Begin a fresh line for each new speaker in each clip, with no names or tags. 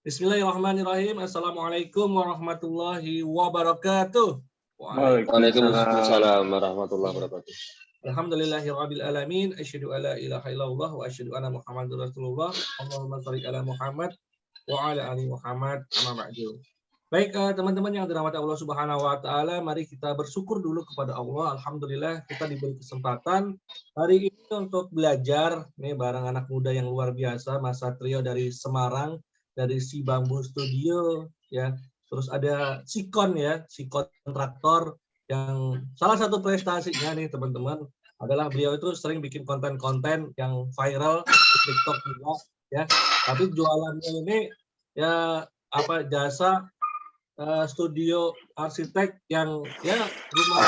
Bismillahirrahmanirrahim. Assalamualaikum warahmatullahi wabarakatuh.
Waalaikumsalam warahmatullahi wabarakatuh.
Alhamdulillahirabbil alamin. Asyhadu alla ilaha illallah wa asyhadu anna Muhammadar Rasulullah. Allahumma shalli ala Muhammad wa ala ali Muhammad. Amma ba'du. Baik, teman-teman yang dirahmati Allah Subhanahu wa taala, mari kita bersyukur dulu kepada Allah. Alhamdulillah kita diberi kesempatan hari ini untuk belajar nih bareng anak muda yang luar biasa, Mas Satrio dari Semarang, dari Si Bambu Studio ya. Terus ada Sikon ya, si kontraktor yang salah satu prestasinya nih teman-teman adalah beliau itu sering bikin konten-konten yang viral di TikTok juga ya. Tapi jualannya ini ya jasa studio arsitek yang ya rumah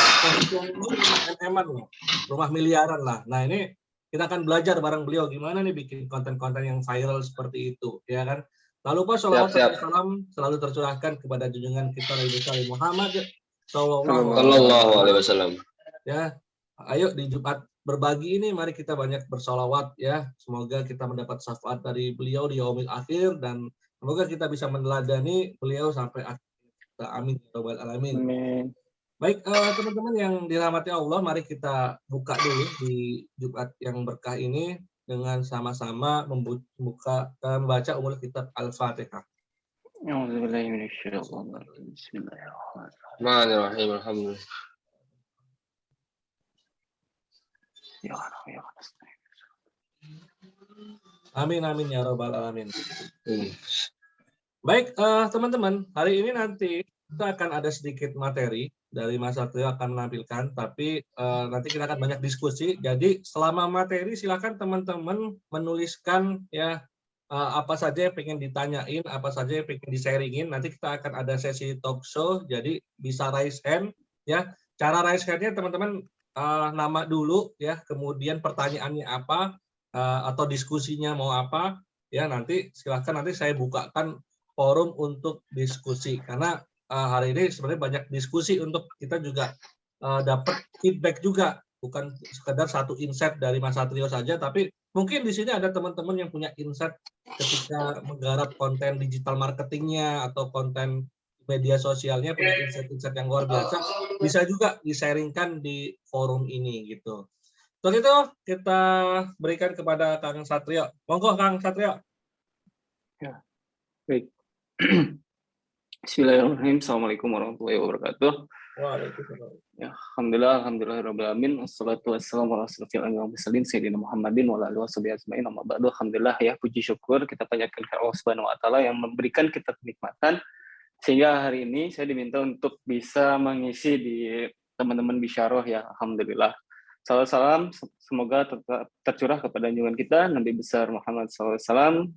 MM-an loh, rumah miliaran lah. Nah ini kita akan belajar bareng beliau gimana nih bikin konten-konten yang viral seperti itu ya kan. Lalu Pak sholawat dan salam selalu tercurahkan kepada junjungan kita Nabi besar Muhammad
Sallallahu alaihi wasallam.
Ya, ayo di Jumat berbagi ini mari kita banyak bersolawat ya. Semoga kita mendapat syafaat dari beliau di yaumil akhir dan semoga kita bisa meneladani beliau sampai akhir. Amin ya rabbal alamin.
Amin.
Baik, teman-teman yang dirahmati Allah, mari kita buka dulu di Jumat yang berkah ini dengan sama-sama membaca umul kitab Al-Fatihah.
Bismillahirrahmanirrahim. Alhamdulillah.
Amin amin ya rabbal alamin. Baik, teman-teman, hari ini nanti kita akan ada sedikit materi dari Mas Satrio akan menampilkan, tapi nanti kita akan banyak diskusi. Jadi selama materi silakan teman-teman menuliskan ya apa saja yang pengen ditanyain, apa saja yang pengen di-sharingin. Nanti kita akan ada sesi talk show, jadi bisa raise hand ya. Cara raise hand-nya teman-teman nama dulu ya, kemudian pertanyaannya apa atau diskusinya mau apa ya, nanti silakan nanti saya bukakan forum untuk diskusi karena hari ini sebenarnya banyak diskusi untuk kita juga dapat feedback juga, bukan sekedar satu insight dari Mas Satrio saja, tapi mungkin di sini ada teman-teman yang punya insight ketika menggarap konten digital marketingnya atau konten media sosialnya, punya insight-insight yang luar biasa, bisa juga di-sharingkan di forum ini gitu. Untuk itu kita berikan kepada Kang Satrio. Monggo Kang Satrio.
Ya, baik. Bismillahirrahmanirrahim. Assalamualaikum warahmatullahi wabarakatuh.
Waalaikumsalam.
Ya, alhamdulillahirabbil alamin. Wassalatu wassalamu ala asyrofil anbiya'i wal mursalin sayyidina Muhammadin wa ala alihi washabihi ajmain. Amma ba'du. Alhamdulillah ya, puji syukur kita panjatkan kepada Allah Subhanahu wa taala yang memberikan kita kenikmatan sehingga hari ini saya diminta untuk bisa mengisi di teman-teman Bisyarah ya. Alhamdulillah. Salam semoga tetap tercurah kepada junjungan kita Nabi besar Muhammad SAW,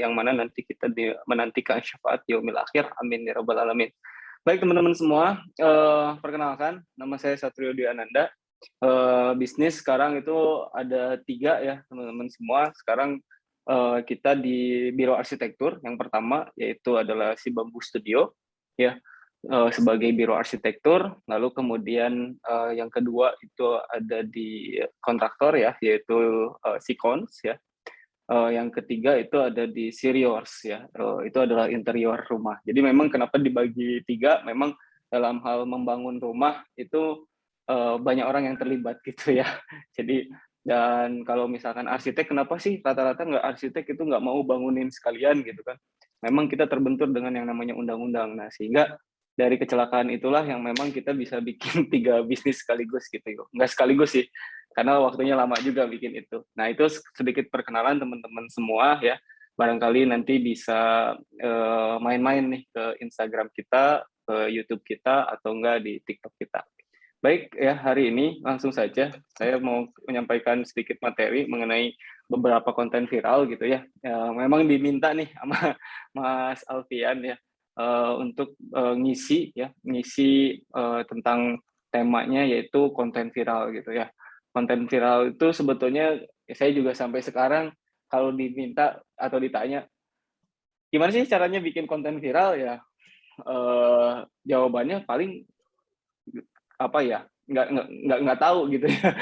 yang mana nanti kita menantikan syafaat yaumil akhir. Amin ya rabbal alamin. Baik teman-teman semua, perkenalkan nama saya Satrio Dwi Ananda. Bisnis sekarang itu ada 3 ya teman-teman semua. Sekarang kita di Biro Arsitektur. Yang pertama yaitu adalah Si Bambu Studio ya, sebagai biro arsitektur. Lalu kemudian yang kedua itu ada di kontraktor ya, yaitu Sikon ya. Yang ketiga itu ada di Siriors ya, itu adalah interior rumah. Jadi memang kenapa dibagi 3, memang dalam hal membangun rumah itu banyak orang yang terlibat gitu ya. Jadi dan kalau misalkan arsitek, kenapa sih rata-rata arsitek itu nggak mau bangunin sekalian gitu kan? Memang kita terbentur dengan yang namanya undang-undang. Nah sehingga dari kecelakaan itulah yang memang kita bisa bikin 3 bisnis sekaligus gitu. Nggak sekaligus sih, karena waktunya lama juga bikin itu. Nah itu sedikit perkenalan teman-teman semua ya. Barangkali nanti bisa main-main nih ke Instagram kita, ke YouTube kita, atau enggak di TikTok kita. Baik ya, hari ini langsung saja saya mau menyampaikan sedikit materi mengenai beberapa konten viral gitu ya. Memang diminta nih sama Mas Alfian ya, untuk ngisi tentang temanya yaitu konten viral gitu ya. Konten viral itu sebetulnya saya juga sampai sekarang kalau diminta atau ditanya gimana sih caranya bikin konten viral ya, jawabannya paling apa ya, nggak tahu gitu ya.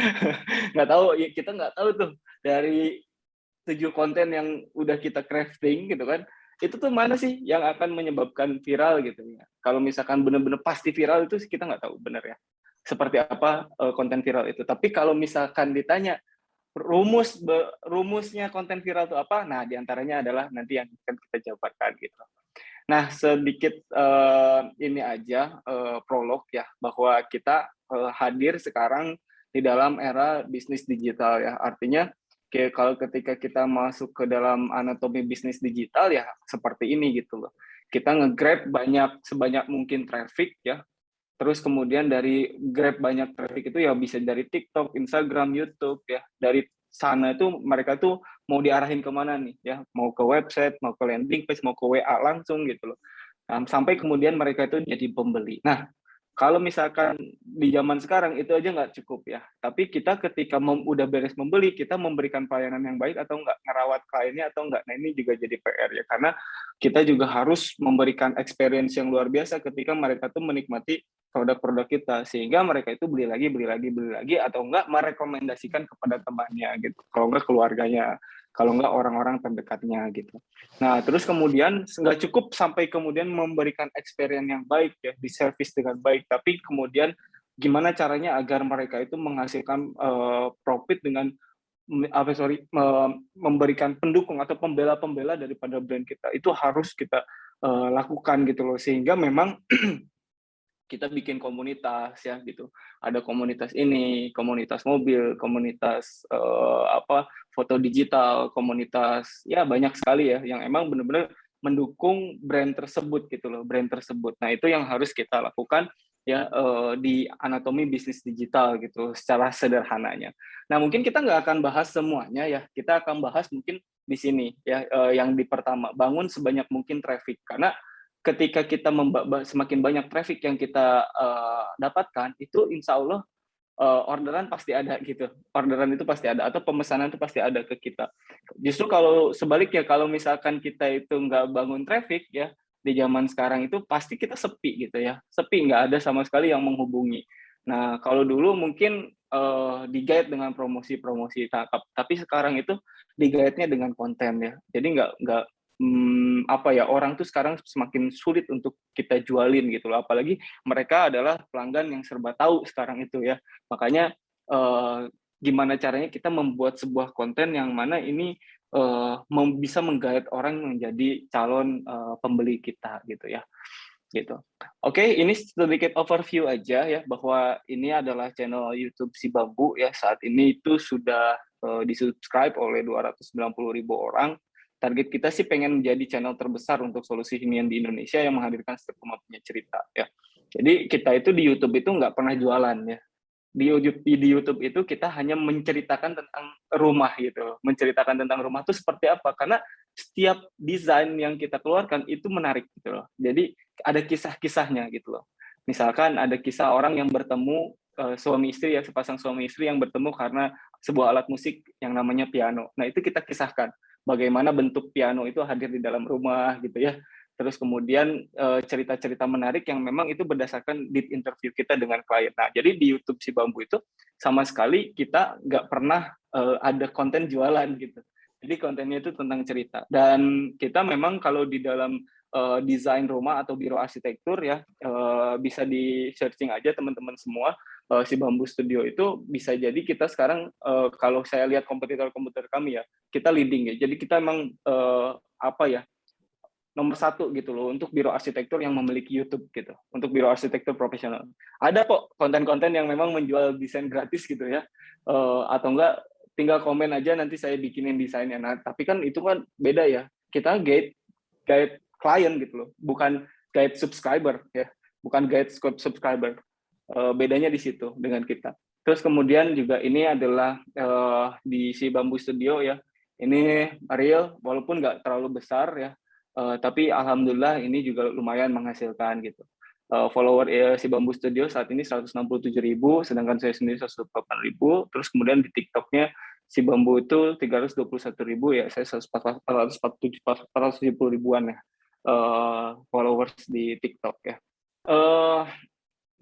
Nggak tahu, kita nggak tahu tuh dari 7 konten yang udah kita crafting gitu kan, itu tuh mana sih yang akan menyebabkan viral gitu ya. Kalau misalkan benar-benar pasti viral itu kita nggak tahu benar ya. Seperti apa konten viral itu. Tapi kalau misalkan ditanya rumusnya konten viral itu apa? Nah, diantaranya adalah nanti yang akan kita jabarkan gitu. Nah, sedikit ini aja prolog ya, bahwa kita hadir sekarang di dalam era bisnis digital ya. Artinya kalau ketika kita masuk ke dalam anatomi bisnis digital ya seperti ini gitu loh. Kita nge-grab sebanyak mungkin traffic ya. Terus kemudian dari grab banyak traffic itu ya bisa dari TikTok, Instagram, YouTube ya. Dari sana itu mereka tuh mau diarahin kemana nih ya, mau ke website, mau ke landing page, mau ke WA langsung gitu loh. Sampai kemudian mereka itu jadi pembeli. Nah, kalau misalkan di zaman sekarang itu aja nggak cukup ya. Tapi kita ketika udah beres membeli, kita memberikan pelayanan yang baik atau nggak, ngerawat kliennya atau nggak. Nah, ini juga jadi PR ya. Karena kita juga harus memberikan experience yang luar biasa ketika mereka tuh menikmati produk-produk kita. Sehingga mereka itu beli lagi, atau nggak merekomendasikan kepada temannya gitu. Kalau nggak keluarganya, kalau nggak orang-orang terdekatnya gitu. Nah, terus kemudian nggak cukup sampai kemudian memberikan experience yang baik ya, di service dengan baik, tapi kemudian gimana caranya agar mereka itu menghasilkan profit dengan memberikan pendukung atau pembela-pembela daripada brand kita. Itu harus kita lakukan gitu loh, sehingga memang kita bikin komunitas ya gitu. Ada komunitas ini, komunitas mobil, komunitas foto digital, komunitas ya banyak sekali ya yang emang benar-benar mendukung brand tersebut gitu loh, brand tersebut. Nah, itu yang harus kita lakukan ya di anatomi bisnis digital gitu secara sederhananya. Nah, mungkin kita nggak akan bahas semuanya ya. Kita akan bahas mungkin di sini ya yang di pertama, bangun sebanyak mungkin traffic, karena ketika kita semakin banyak traffic yang kita dapatkan, itu insya Allah orderan pasti ada gitu. Orderan itu pasti ada, atau pemesanan itu pasti ada ke kita. Justru kalau sebaliknya, kalau misalkan kita itu nggak bangun traffic ya, di zaman sekarang itu pasti kita sepi gitu ya. Sepi, nggak ada sama sekali yang menghubungi. Nah, kalau dulu mungkin di-guide dengan promosi-promosi, tapi sekarang itu di-guide-nya dengan konten ya. Jadi nggak orang tuh sekarang semakin sulit untuk kita jualin gitu loh, apalagi mereka adalah pelanggan yang serba tahu sekarang itu ya. Makanya gimana caranya kita membuat sebuah konten yang mana ini bisa menggait orang menjadi calon pembeli kita gitu ya. Gitu. Oke, ini sedikit overview aja ya, bahwa ini adalah channel YouTube Si Bambu ya. Saat ini itu sudah di-subscribe oleh 290.000 orang. Target kita sih pengen menjadi channel terbesar untuk solusi hunian di Indonesia yang menghadirkan setiap rumah punya cerita ya. Jadi kita itu di YouTube itu nggak pernah jualan ya. Di YouTube itu kita hanya menceritakan tentang rumah gitu. Menceritakan tentang rumah itu seperti apa, karena setiap desain yang kita keluarkan itu menarik gitu loh. Jadi ada kisah-kisahnya gitu loh. Misalkan ada kisah orang yang bertemu suami istri ya, sepasang suami istri yang bertemu karena sebuah alat musik yang namanya piano. Nah, itu kita kisahkan bagaimana bentuk piano itu hadir di dalam rumah gitu ya. Terus kemudian cerita-cerita menarik yang memang itu berdasarkan di interview kita dengan klien. Nah, jadi di YouTube Si Bambu itu sama sekali kita nggak pernah ada konten jualan gitu. Jadi kontennya itu tentang cerita. Dan kita memang kalau di dalam desain rumah atau biro arsitektur ya, bisa di searching aja teman-teman semua. Si Bambu Studio itu bisa jadi kita sekarang kalau saya lihat kompetitor-kompetitor kami ya, kita leading ya. Jadi kita emang nomor 1 gitu loh untuk biro arsitektur yang memiliki YouTube gitu, untuk biro arsitektur profesional. Ada kok konten-konten yang memang menjual desain gratis gitu ya, atau enggak tinggal komen aja nanti saya bikinin desainnya. Nah, tapi kan itu kan beda ya. Kita guide klien gitu loh, bukan guide subscriber ya, bukan guide subscriber. Bedanya di situ dengan kita. Terus kemudian juga ini adalah di Si Bambu Studio ya. Ini real, walaupun nggak terlalu besar ya, tapi alhamdulillah ini juga lumayan menghasilkan gitu. Follower Si Bambu Studio saat ini 167.000, sedangkan saya sendiri 108.000. Terus kemudian di TikToknya Si Bambu itu 321.000 ya, saya 470 ribuan ya followers di TikTok ya.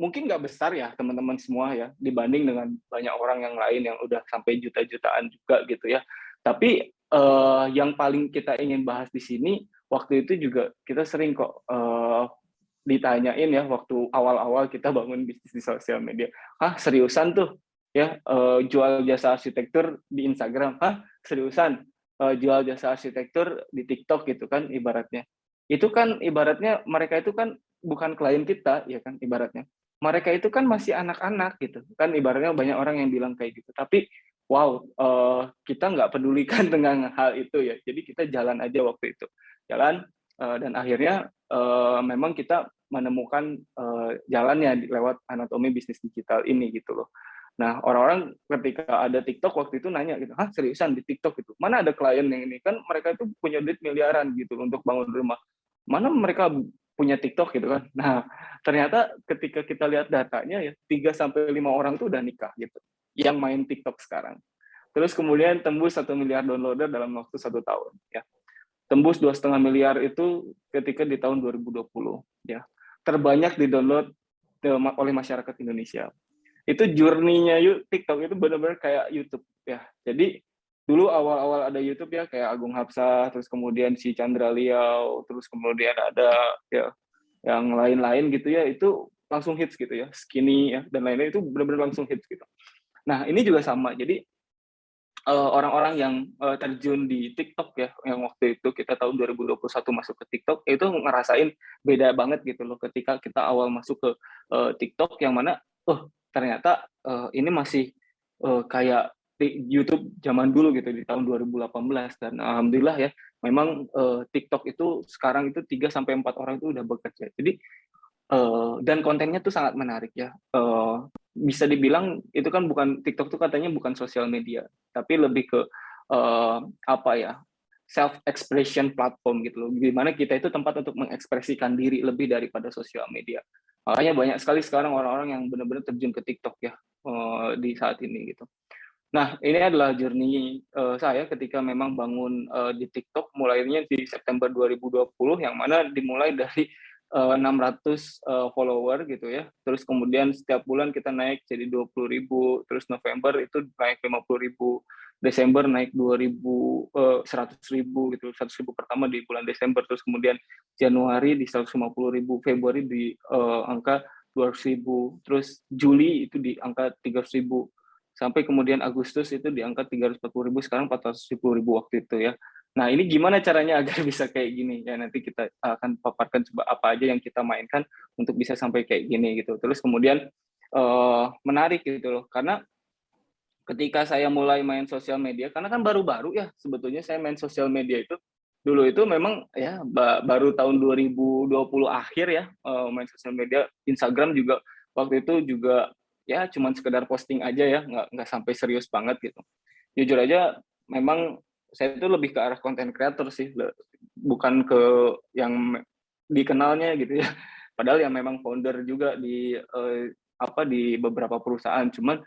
Mungkin nggak besar ya teman-teman semua ya, dibanding dengan banyak orang yang lain yang udah sampai juta-jutaan juga gitu ya. Tapi yang paling kita ingin bahas di sini, waktu itu juga kita sering kok ditanyain ya waktu awal-awal kita bangun bisnis di sosial media. Hah, seriusan tuh ya jual jasa arsitektur di Instagram? Hah, seriusan jual jasa arsitektur di TikTok gitu kan ibaratnya. Itu kan ibaratnya mereka itu kan bukan klien kita ya kan ibaratnya. Mereka itu kan masih anak-anak gitu. Kan ibaratnya banyak orang yang bilang kayak gitu. Tapi wow, kita nggak pedulikan dengan hal itu ya. Jadi kita jalan aja waktu itu. Jalan dan akhirnya memang kita menemukan jalannya lewat anatomi bisnis digital ini gitu loh. Nah, orang-orang ketika ada TikTok waktu itu nanya gitu, "Hah, seriusan di TikTok itu? Mana ada klien yang ini?" Kan mereka itu punya duit miliaran gitu loh untuk bangun rumah. Mana mereka punya TikTok gitu kan. Nah, ternyata ketika kita lihat datanya ya 3 sampai 5 orang tuh udah nikah gitu yang main TikTok sekarang. Terus kemudian tembus 1 miliar downloader dalam waktu 1 tahun ya. Tembus 2,5 miliar itu ketika di tahun 2020 ya. Terbanyak di-download oleh masyarakat Indonesia. Itu journey-nya TikTok itu benar-benar kayak YouTube ya. Jadi dulu awal-awal ada YouTube ya kayak Agung Hapsah, terus kemudian si Chandra Liao, terus kemudian ada ya yang lain-lain gitu ya, itu langsung hits gitu ya. Skinny ya dan lain-lain itu benar-benar langsung hits gitu. Nah, ini juga sama. Jadi orang-orang yang terjun di TikTok ya, yang waktu itu kita tahun 2021 masuk ke TikTok, itu ngerasain beda banget gitu loh ketika kita awal masuk ke TikTok yang mana, ternyata ini masih kayak di YouTube zaman dulu gitu di tahun 2018 dan alhamdulillah ya, memang TikTok itu sekarang itu 3 sampai 4 orang itu udah bekerja. Jadi dan kontennya tuh sangat menarik ya. Bisa dibilang itu kan bukan TikTok tuh katanya bukan sosial media, tapi lebih ke apa ya, self expression platform gitu loh. Di mana kita itu tempat untuk mengekspresikan diri lebih daripada sosial media. Makanya banyak sekali sekarang orang-orang yang benar-benar terjun ke TikTok ya di saat ini gitu. Nah, ini adalah journey saya ketika memang bangun di TikTok mulainya di September 2020 yang mana dimulai dari 600 follower gitu ya. Terus kemudian setiap bulan kita naik jadi 20.000, terus November itu naik 50.000, Desember naik 100.000 gitu, 100.000 pertama di bulan Desember, terus kemudian Januari di 150.000, Februari di angka 200.000, terus Juli itu di angka 300.000, sampai kemudian Agustus itu di angka 340.000, sekarang 410.000 waktu itu ya. Nah, ini gimana caranya agar bisa kayak gini? Ya, nanti kita akan paparkan coba apa aja yang kita mainkan untuk bisa sampai kayak gini gitu. Terus kemudian menarik gitu loh, karena ketika saya mulai main sosial media, karena kan baru-baru ya sebetulnya saya main sosial media itu, dulu itu memang ya baru tahun 2020 akhir ya main sosial media. Instagram juga waktu itu juga ya cuman sekedar posting aja ya, nggak sampai serius banget gitu. Jujur aja memang saya itu lebih ke arah content creator sih, bukan ke yang dikenalnya gitu ya. Padahal yang memang founder juga di di beberapa perusahaan. Cuman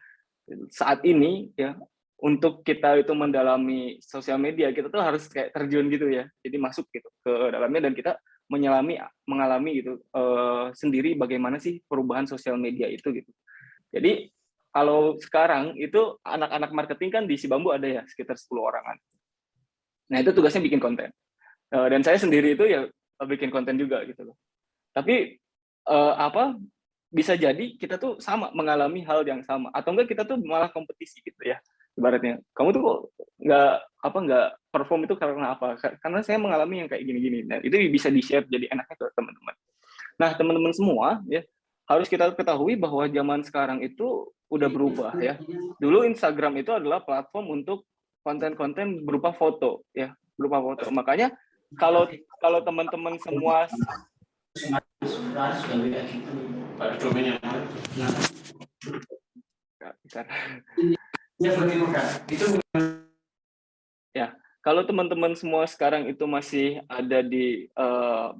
saat ini ya untuk kita itu mendalami sosial media kita tuh harus kayak terjun gitu ya. Jadi masuk gitu ke dalamnya dan kita mengalami gitu sendiri bagaimana sih perubahan sosial media itu gitu. Jadi kalau sekarang itu anak-anak marketing kan di Sibambu ada ya sekitar 10 orangan. Nah, itu tugasnya bikin konten. Dan saya sendiri itu ya bikin konten juga gitu loh. Tapi bisa jadi kita tuh sama mengalami hal yang sama atau enggak kita tuh malah kompetisi gitu ya. Ibaratnya, kamu tuh kok nggak perform itu karena apa? Karena saya mengalami yang kayak gini-gini. Dan itu bisa di-share jadi enaknya ke teman-teman. Nah, teman-teman semua ya harus kita ketahui bahwa zaman sekarang itu udah berubah ya. Dulu Instagram itu adalah platform untuk konten-konten berupa foto ya, berupa foto. Makanya kalau teman-teman semua ya, kalau teman-teman semua sekarang itu masih ada di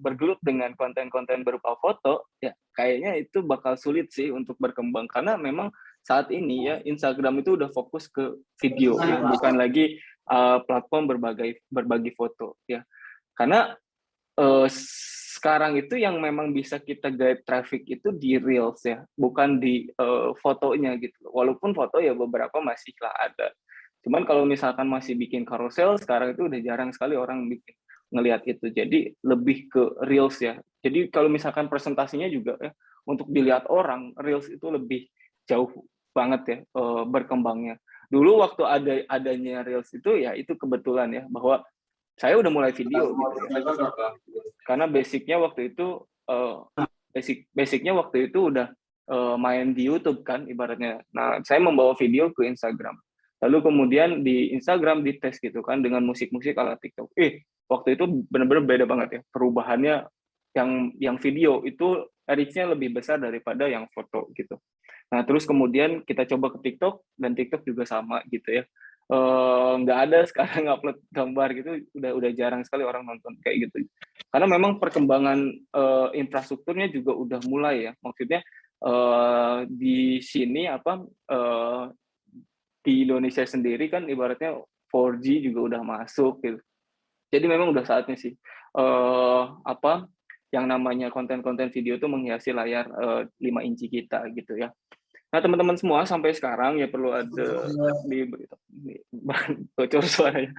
bergelut dengan konten-konten berupa foto, ya kayaknya itu bakal sulit sih untuk berkembang karena memang saat ini ya Instagram itu udah fokus ke video ya, bukan lagi platform berbagi foto ya. Karena sekarang itu yang memang bisa kita guide traffic itu di reels ya, bukan di fotonya gitu. Walaupun foto ya beberapa masihlah ada. Cuman kalau misalkan masih bikin carousel, sekarang itu udah jarang sekali orang bikin. ngelihat itu. Jadi lebih ke reels ya. Jadi kalau misalkan presentasinya juga ya untuk dilihat orang, reels itu lebih jauh banget ya berkembangnya. Dulu waktu adanya reels itu ya itu kebetulan ya bahwa saya udah mulai video gitu ya. Karena basicnya waktu itu basicnya waktu itu udah main di YouTube kan ibaratnya. Nah, saya membawa video ke Instagram. Lalu kemudian di Instagram dites gitu kan dengan musik-musik ala TikTok. Waktu itu benar-benar beda banget ya. Perubahannya yang video itu reach-nya lebih besar daripada yang foto gitu. Nah, terus kemudian kita coba ke TikTok dan TikTok juga sama gitu ya. Nggak ada sekarang upload gambar gitu, udah jarang sekali orang nonton kayak gitu. Karena memang perkembangan infrastrukturnya juga udah mulai ya. Maksudnya di sini di Indonesia sendiri kan ibaratnya 4G juga udah masuk gitu. Jadi memang udah saatnya sih yang namanya konten-konten video itu menghiasi layar 5 inci kita gitu ya. Nah, teman-teman semua sampai sekarang ya perlu ada di bocor suaranya.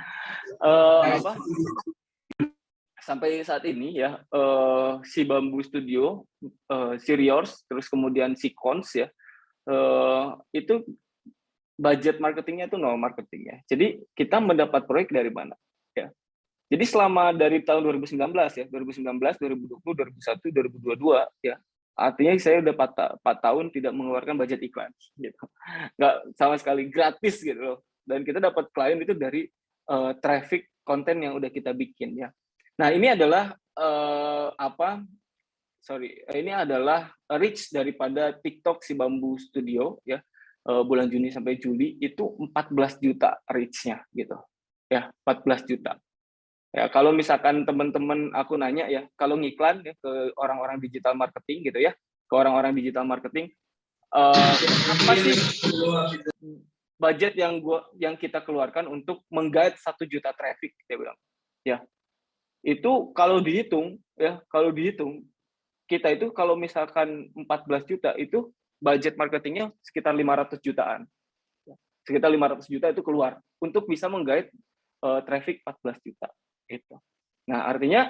Sampai saat ini ya si Bambu Studio, si Riors, terus kemudian si Cons ya, itu budget marketingnya itu nol marketing ya. Jadi kita mendapat proyek dari mana? Ya. Jadi selama dari tahun 2019 ya, 2019, 2020, 2021, 2022 ya, artinya saya udah 4 tahun tidak mengeluarkan budget iklan, gitu. Nggak sama sekali gratis gitu loh. Dan kita dapat klien itu dari traffic konten yang udah kita bikin ya. Nah ini adalah ini adalah reach daripada TikTok si Bambu Studio ya, bulan Juni sampai Juli itu 14 juta reach-nya gitu ya, 14 juta. Ya, kalau misalkan teman-teman aku nanya ya, kalau ngiklan ya ke orang-orang digital marketing gitu ya, ke orang-orang digital marketing, apa sih budget yang kita keluarkan untuk menggait 1 juta traffic, dia bilang. Ya, itu kalau dihitung kita itu kalau misalkan 14 juta itu budget marketingnya sekitar 500 jutaan. Sekitar 500 juta itu keluar untuk bisa menggait traffic 14 juta. Itu. Nah, artinya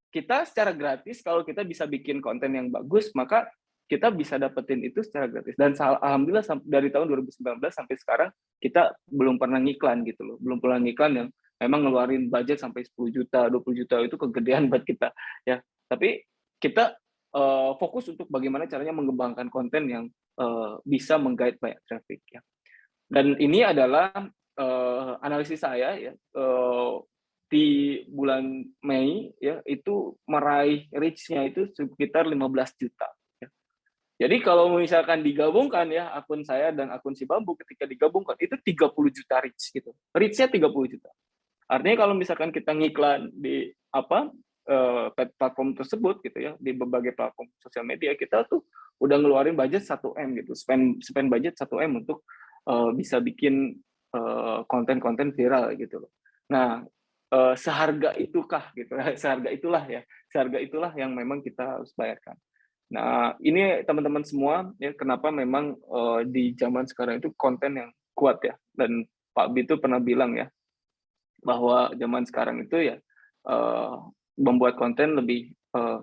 kita secara gratis kalau kita bisa bikin konten yang bagus, maka kita bisa dapetin itu secara gratis. Dan alhamdulillah dari tahun 2019 sampai sekarang kita belum pernah ngiklan gitu loh. Belum pernah ngiklan yang memang ngeluarin budget sampai 10 juta, 20 juta itu kegedean buat kita ya. Tapi kita fokus untuk bagaimana caranya mengembangkan konten yang bisa menggait banyak traffic ya. Dan ini adalah analisis saya ya di bulan Mei ya itu meraih reach-nya itu sekitar 15 juta. Ya. Jadi kalau misalkan digabungkan ya akun saya dan akun si Bambu ketika digabungkan itu 30 juta reach gitu. Reach-nya 30 juta. Artinya kalau misalkan kita ngiklan di platform tersebut gitu ya, di berbagai platform sosial media, kita tuh udah ngeluarin budget 1M gitu. Spend budget 1M untuk bisa bikin konten-konten viral gitu loh. Nah, seharga itukah gitu, seharga itulah yang memang kita harus bayarkan. Nah, ini teman-teman semua ya kenapa memang di zaman sekarang itu konten yang kuat ya. Dan Pak B itu pernah bilang ya bahwa zaman sekarang itu ya membuat konten lebih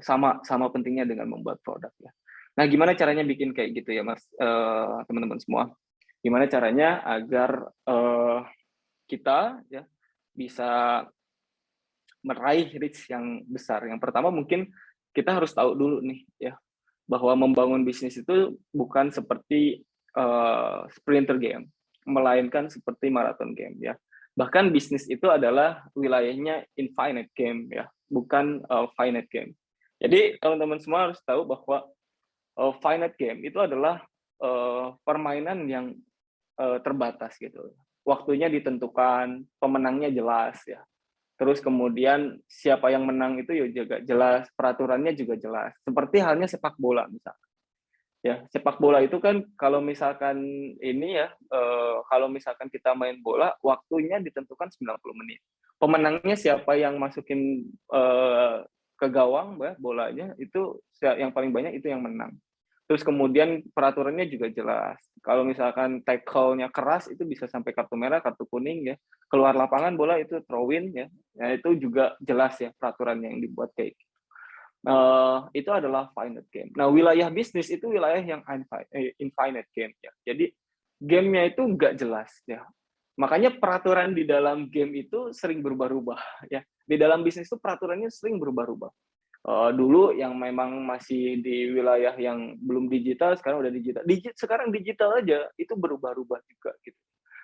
sama pentingnya dengan membuat produk ya. Nah, gimana caranya bikin kayak gitu ya, Mas, teman-teman semua? Gimana caranya agar kita ya bisa meraih reach yang besar. Yang pertama mungkin kita harus tahu dulu nih ya bahwa membangun bisnis itu bukan seperti sprinter game, melainkan seperti marathon game ya. Bahkan bisnis itu adalah wilayahnya infinite game ya, bukan finite game. Jadi teman-teman semua harus tahu bahwa finite game itu adalah permainan yang terbatas gitu. Waktunya ditentukan, pemenangnya jelas ya. Terus kemudian siapa yang menang itu juga jelas, peraturannya juga jelas. Seperti halnya sepak bola misalkan. Ya, sepak bola itu kan kalau misalkan ini ya, kalau misalkan kita main bola, waktunya ditentukan 90 menit. Pemenangnya siapa yang masukin ke gawang bolanya itu yang paling banyak itu yang menang. Terus kemudian peraturannya juga jelas. Kalau misalkan tackle-nya keras itu bisa sampai kartu merah, kartu kuning ya. Keluar lapangan bola itu throw-in ya. Ya itu juga jelas ya peraturannya yang dibuat kayak gitu. Itu adalah finite game. Nah, wilayah bisnis itu wilayah yang infinite game ya. Jadi gamenya itu nggak jelas ya. Makanya peraturan di dalam game itu sering berubah-ubah ya. Di dalam bisnis itu peraturannya sering berubah-ubah. Dulu yang memang masih di wilayah yang belum digital, sekarang udah digital. Sekarang digital aja itu berubah-ubah juga gitu.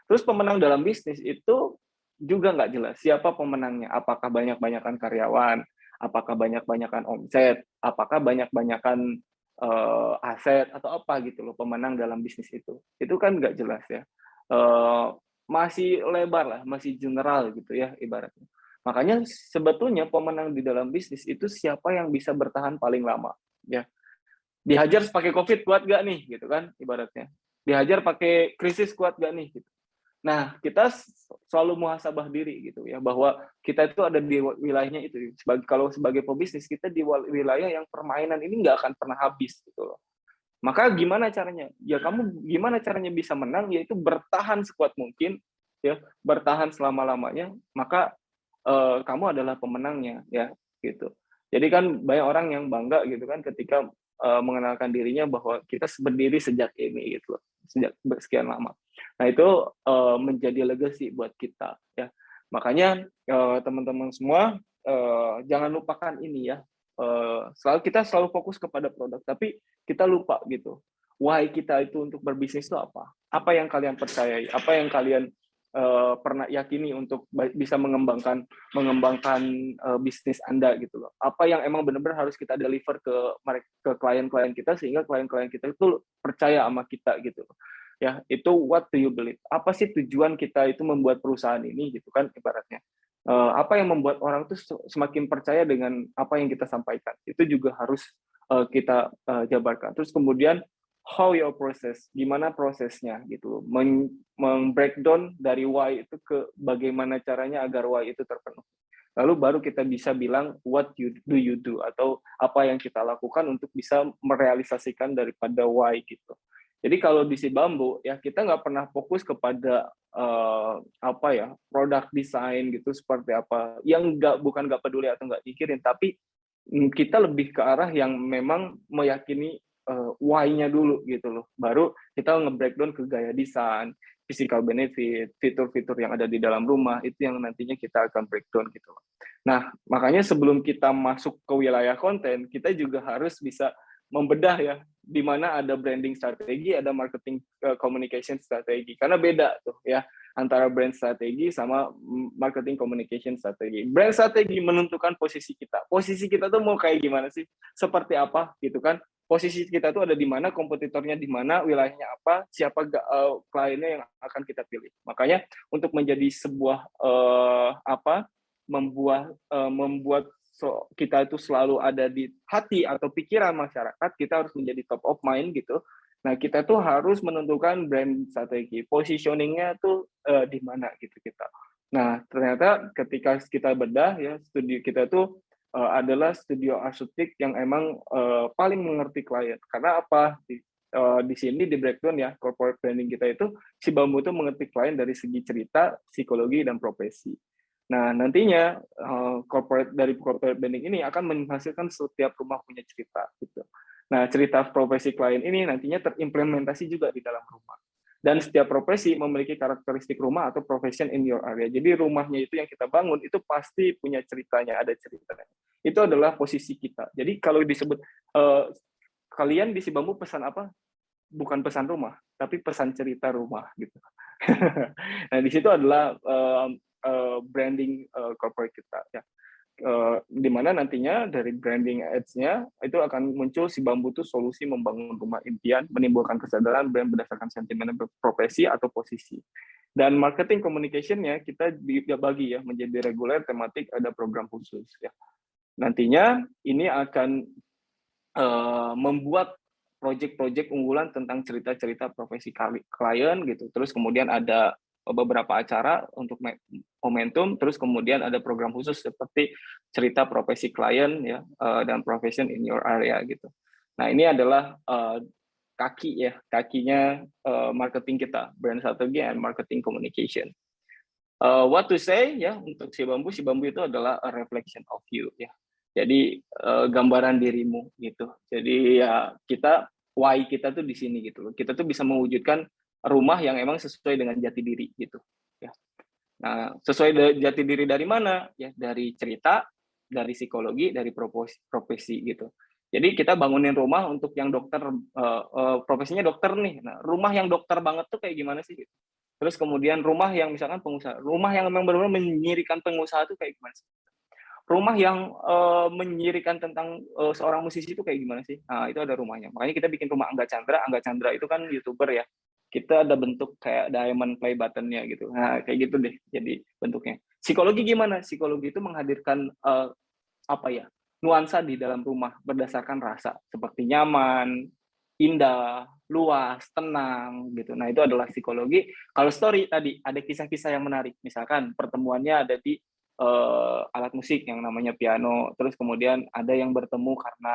Terus pemenang dalam bisnis itu juga nggak jelas siapa pemenangnya. Apakah banyak-banyakan karyawan, apakah banyak-banyakan omset, apakah banyak-banyakan aset atau apa gitu loh pemenang dalam bisnis itu. Itu kan nggak jelas ya. Masih lebar lah, masih general gitu ya ibaratnya. Makanya sebetulnya pemenang di dalam bisnis itu siapa yang bisa bertahan paling lama, ya. Dihajar pakai COVID kuat gak nih, gitu kan, ibaratnya. Dihajar pakai krisis kuat gak nih, gitu. Nah, kita selalu muhasabah diri gitu ya, bahwa kita itu ada di wilayahnya itu. Kalau sebagai pebisnis, kita di wilayah yang permainan ini nggak akan pernah habis gitu loh. Maka gimana caranya? Ya kamu gimana caranya bisa menang? Yaitu bertahan sekuat mungkin, ya, bertahan selama-lamanya. Maka kamu adalah pemenangnya ya gitu. Jadi kan banyak orang yang bangga gitu kan ketika mengenalkan dirinya bahwa kita berdiri sejak ini gitu loh, sejak sekian lama. Nah itu menjadi legacy buat kita ya. Makanya teman-teman semua jangan lupakan ini ya. Kita selalu fokus kepada produk, tapi kita lupa gitu. Why kita itu untuk berbisnis itu apa? Apa yang kalian percayai? Apa yang kalian pernah yakini untuk bisa mengembangkan bisnis Anda gitu loh. Apa yang emang benar-benar harus kita deliver ke klien-klien kita sehingga klien-klien kita itu percaya sama kita gitu loh. Ya, itu what do you believe? Apa sih tujuan kita itu membuat perusahaan ini gitu kan ibaratnya. Apa yang membuat orang tuh semakin percaya dengan apa yang kita sampaikan. Itu juga harus kita jabarkan. Terus kemudian how your process, gimana prosesnya gitu, breakdown dari why itu ke bagaimana caranya agar why itu terpenuhi. Lalu baru kita bisa bilang what you do atau apa yang kita lakukan untuk bisa merealisasikan daripada why gitu. Jadi kalau di si bambu ya kita nggak pernah fokus kepada apa ya produk desain gitu seperti apa yang bukan nggak peduli atau nggak mikirin, tapi kita lebih ke arah yang memang meyakini why-nya dulu gitu loh. Baru kita nge-breakdown ke gaya desain, physical benefit, fitur-fitur yang ada di dalam rumah, itu yang nantinya kita akan breakdown gitu loh. Nah, makanya sebelum kita masuk ke wilayah konten, kita juga harus bisa membedah ya, di mana ada branding strategi, ada marketing communication strategi. Karena beda tuh ya, antara brand strategi sama marketing communication strategi. Brand strategi menentukan posisi kita. Posisi kita tuh mau kayak gimana sih? Seperti apa gitu kan? Posisi kita tuh ada di mana, kompetitornya di mana, wilayahnya apa, siapa kliennya yang akan kita pilih. Makanya untuk menjadi sebuah membuat kita itu selalu ada di hati atau pikiran masyarakat, kita harus menjadi top of mind gitu. Nah, kita tuh harus menentukan brand strategi, positioning-nya tuh di mana gitu kita. Nah, ternyata ketika kita bedah ya, studi kita tuh adalah studio arsitek yang emang paling mengerti klien. Karena apa? Di sini di breakdown ya, corporate branding kita itu, si bambu itu mengerti klien dari segi cerita, psikologi, dan profesi. Nah, nantinya dari corporate branding ini akan menghasilkan setiap rumah punya cerita gitu. Nah, cerita profesi klien ini nantinya terimplementasi juga di dalam rumah. Dan setiap profesi memiliki karakteristik rumah atau profession in your area. Jadi rumahnya itu yang kita bangun itu pasti punya ceritanya, ada ceritanya. Itu adalah posisi kita. Jadi kalau disebut kalian di Si Bambu pesan apa? Bukan pesan rumah, tapi pesan cerita rumah gitu. Nah, di situ adalah branding corporate kita ya. Di mana nantinya dari branding ads-nya itu akan muncul Si Bambu itu solusi membangun rumah impian, menimbulkan kesadaran brand berdasarkan sentimen profesi atau posisi. Dan marketing communication-nya kita bagi ya menjadi reguler, tematik, ada program khusus ya. Nantinya ini akan membuat proyek-proyek unggulan tentang cerita-cerita profesi klien gitu. Terus kemudian ada beberapa acara untuk momentum, terus kemudian ada program khusus seperti cerita profesi klien ya dan profession in your area gitu. Nah, ini adalah kakinya marketing kita, brand strategi and marketing communication. What to say ya untuk si bambu itu adalah a reflection of you ya. Jadi gambaran dirimu gitu. Jadi ya why kita tuh di sini gitu loh. Kita tuh bisa mewujudkan rumah yang emang sesuai dengan jati diri gitu ya. Nah, sesuai jati diri dari mana? Ya dari cerita, dari psikologi, dari profesi gitu. Jadi kita bangunin rumah untuk yang dokter, profesinya dokter nih. Nah, rumah yang dokter banget tuh kayak gimana sih? Terus kemudian rumah yang misalkan pengusaha, rumah yang memang benar-benar menyirikan pengusaha itu kayak gimana sih? Rumah yang menyirikan tentang seorang musisi itu kayak gimana sih? Nah, itu ada rumahnya. Makanya kita bikin rumah Angga Chandra. Angga Chandra itu kan YouTuber ya. Kita ada bentuk kayak diamond play button-nya gitu. Nah, kayak gitu deh jadi bentuknya. Psikologi gimana? Psikologi itu menghadirkan apa ya? Nuansa di dalam rumah berdasarkan rasa seperti nyaman, indah, luas, tenang gitu. Nah, itu adalah psikologi. Kalau story tadi ada kisah-kisah yang menarik. Misalkan pertemuannya ada di alat musik yang namanya piano, terus kemudian ada yang bertemu karena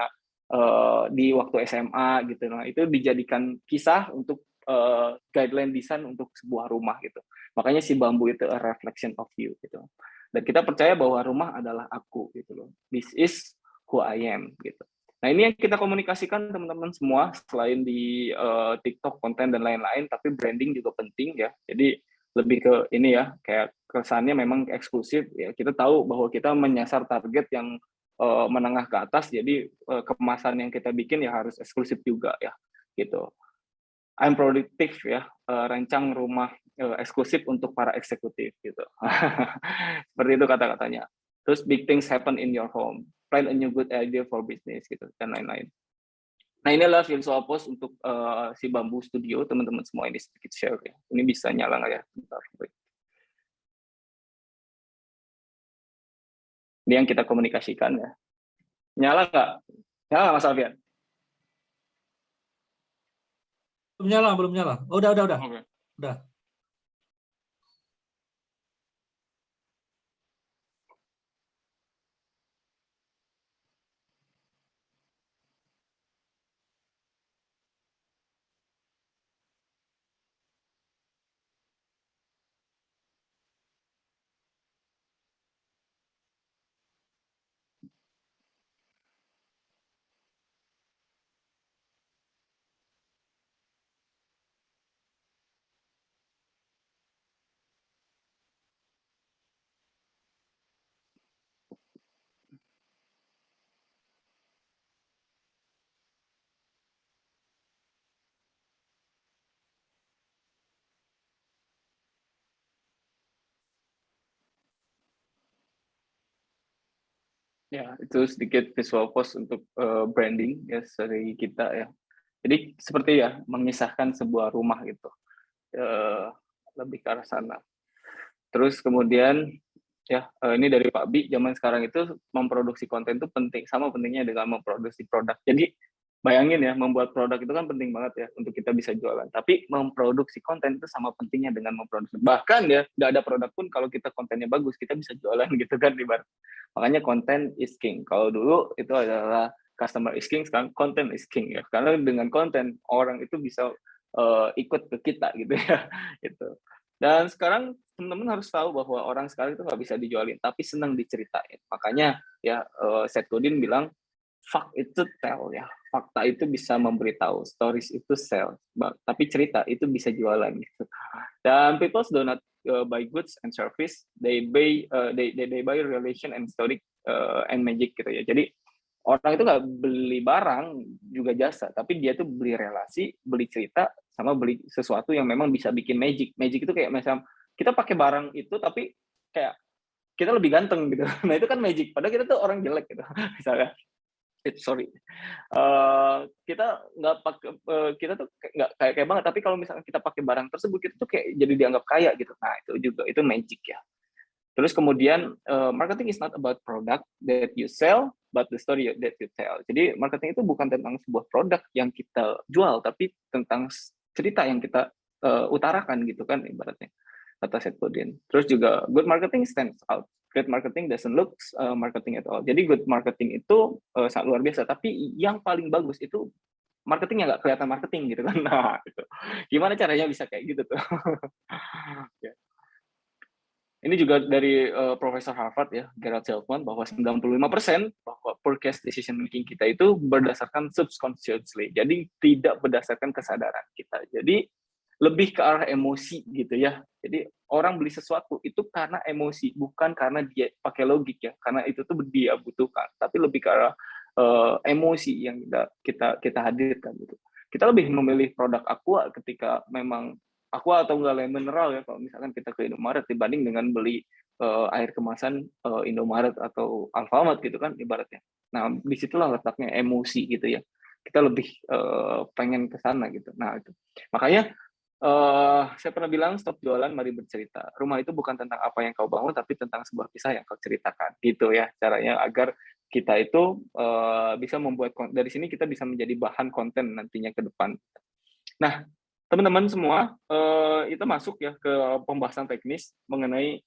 di waktu SMA gitu. Nah, itu dijadikan kisah untuk guideline desain untuk sebuah rumah gitu. Makanya si bambu itu a reflection of you gitu. Dan kita percaya bahwa rumah adalah aku gitu loh. This is who I am gitu. Nah, ini yang kita komunikasikan teman-teman semua selain di TikTok konten dan lain-lain, tapi branding juga penting ya. Jadi lebih ke ini ya, kayak kesannya memang eksklusif ya. Kita tahu bahwa kita menyasar target yang menengah ke atas, jadi kemasan yang kita bikin ya harus eksklusif juga ya, gitu. I'm productive ya, rancang rumah eksklusif untuk para eksekutif gitu. Seperti itu kata-katanya. Terus big things happen in your home, plan a new good idea for business gitu dan lain-lain. Nah, ini adalah Filsopos untuk si Bambu Studio, teman-teman semua ini sedikit share ya. Ini bisa nyala nggak ya? Bentar. Ini yang kita komunikasikan ya. Nyala nggak? Nyala nggak, Mas Alfian?
Belum nyala. Oh, udah.
Okay.
Udah.
Ya, itu sedikit visual post untuk branding ya dari kita ya. Jadi seperti ya mengisahkan sebuah rumah gitu, lebih ke arah sana. Terus kemudian ya ini dari Pak Bi, zaman sekarang itu memproduksi konten itu penting, sama pentingnya dengan memproduksi produk. Jadi bayangin ya, membuat produk itu kan penting banget ya untuk kita bisa jualan. Tapi memproduksi konten itu sama pentingnya dengan memproduksi. Bahkan ya nggak ada produk pun kalau kita kontennya bagus kita bisa jualan gitu kan di bar. Makanya konten is king. Kalau dulu itu adalah customer is king, sekarang content is king ya. Karena dengan konten orang itu bisa ikut ke kita gitu ya. Gitu. Dan sekarang teman-teman harus tahu bahwa orang sekarang itu nggak bisa dijualin, tapi senang diceritain. Makanya ya Seth Godin bilang, fact itu tell ya. Fakta itu bisa memberitahu, stories itu sell, tapi cerita itu bisa jualan gitu. Dan people do not buy goods and service, they buy relation and story and magic gitu ya. Jadi orang itu nggak beli barang juga jasa, tapi dia tuh beli relasi, beli cerita, sama beli sesuatu yang memang bisa bikin magic. Magic itu kayak macam kita pakai barang itu tapi kayak kita lebih ganteng gitu. Nah itu kan magic. Padahal kita tuh orang jelek gitu. Misalnya, sorry, kita nggak pakai, kita tuh nggak kayak banget. Tapi kalau misalnya kita pakai barang tersebut, kita tuh kayak jadi dianggap kaya gitu. Nah itu juga itu magic ya. Terus kemudian marketing is not about product that you sell, but the story that you tell. Jadi marketing itu bukan tentang sebuah produk yang kita jual, tapi tentang cerita yang kita utarakan gitu kan ibaratnya. kata Seth Godin. Terus juga good marketing stands out. Great marketing doesn't look marketing at all. Jadi good marketing itu sangat luar biasa. Tapi yang paling bagus itu marketing yang nggak kelihatan marketing gitu kan. Nah, gitu. Gimana caranya bisa kayak gitu tuh? Ya. Ini juga dari Profesor Harvard ya, Gerald Zeltman, bahwa 95% bahwa forecast decision making kita itu berdasarkan subconsciously. Jadi tidak berdasarkan kesadaran kita. Jadi lebih ke arah emosi gitu ya. Jadi orang beli sesuatu itu karena emosi, bukan karena dia pakai logik ya. Karena itu tuh dia butuhkan, tapi lebih ke arah emosi yang kita hadirkan gitu. Kita lebih memilih produk Aqua ketika memang Aqua atau enggak lemon mineral ya, kalau misalkan kita ke Indomaret dibanding dengan beli air kemasan Indomaret atau Alfamart gitu kan ibaratnya. Nah, disitulah letaknya emosi gitu ya. Kita lebih pengen ke sana gitu. Nah, itu. Makanya saya pernah bilang stop jualan, mari bercerita. Rumah itu bukan tentang apa yang kau bangun, tapi tentang sebuah kisah yang kau ceritakan. Gitu ya caranya agar kita itu bisa membuat dari sini kita bisa menjadi bahan konten nantinya ke depan. Nah, teman-teman semua, itu masuk ya ke pembahasan teknis mengenai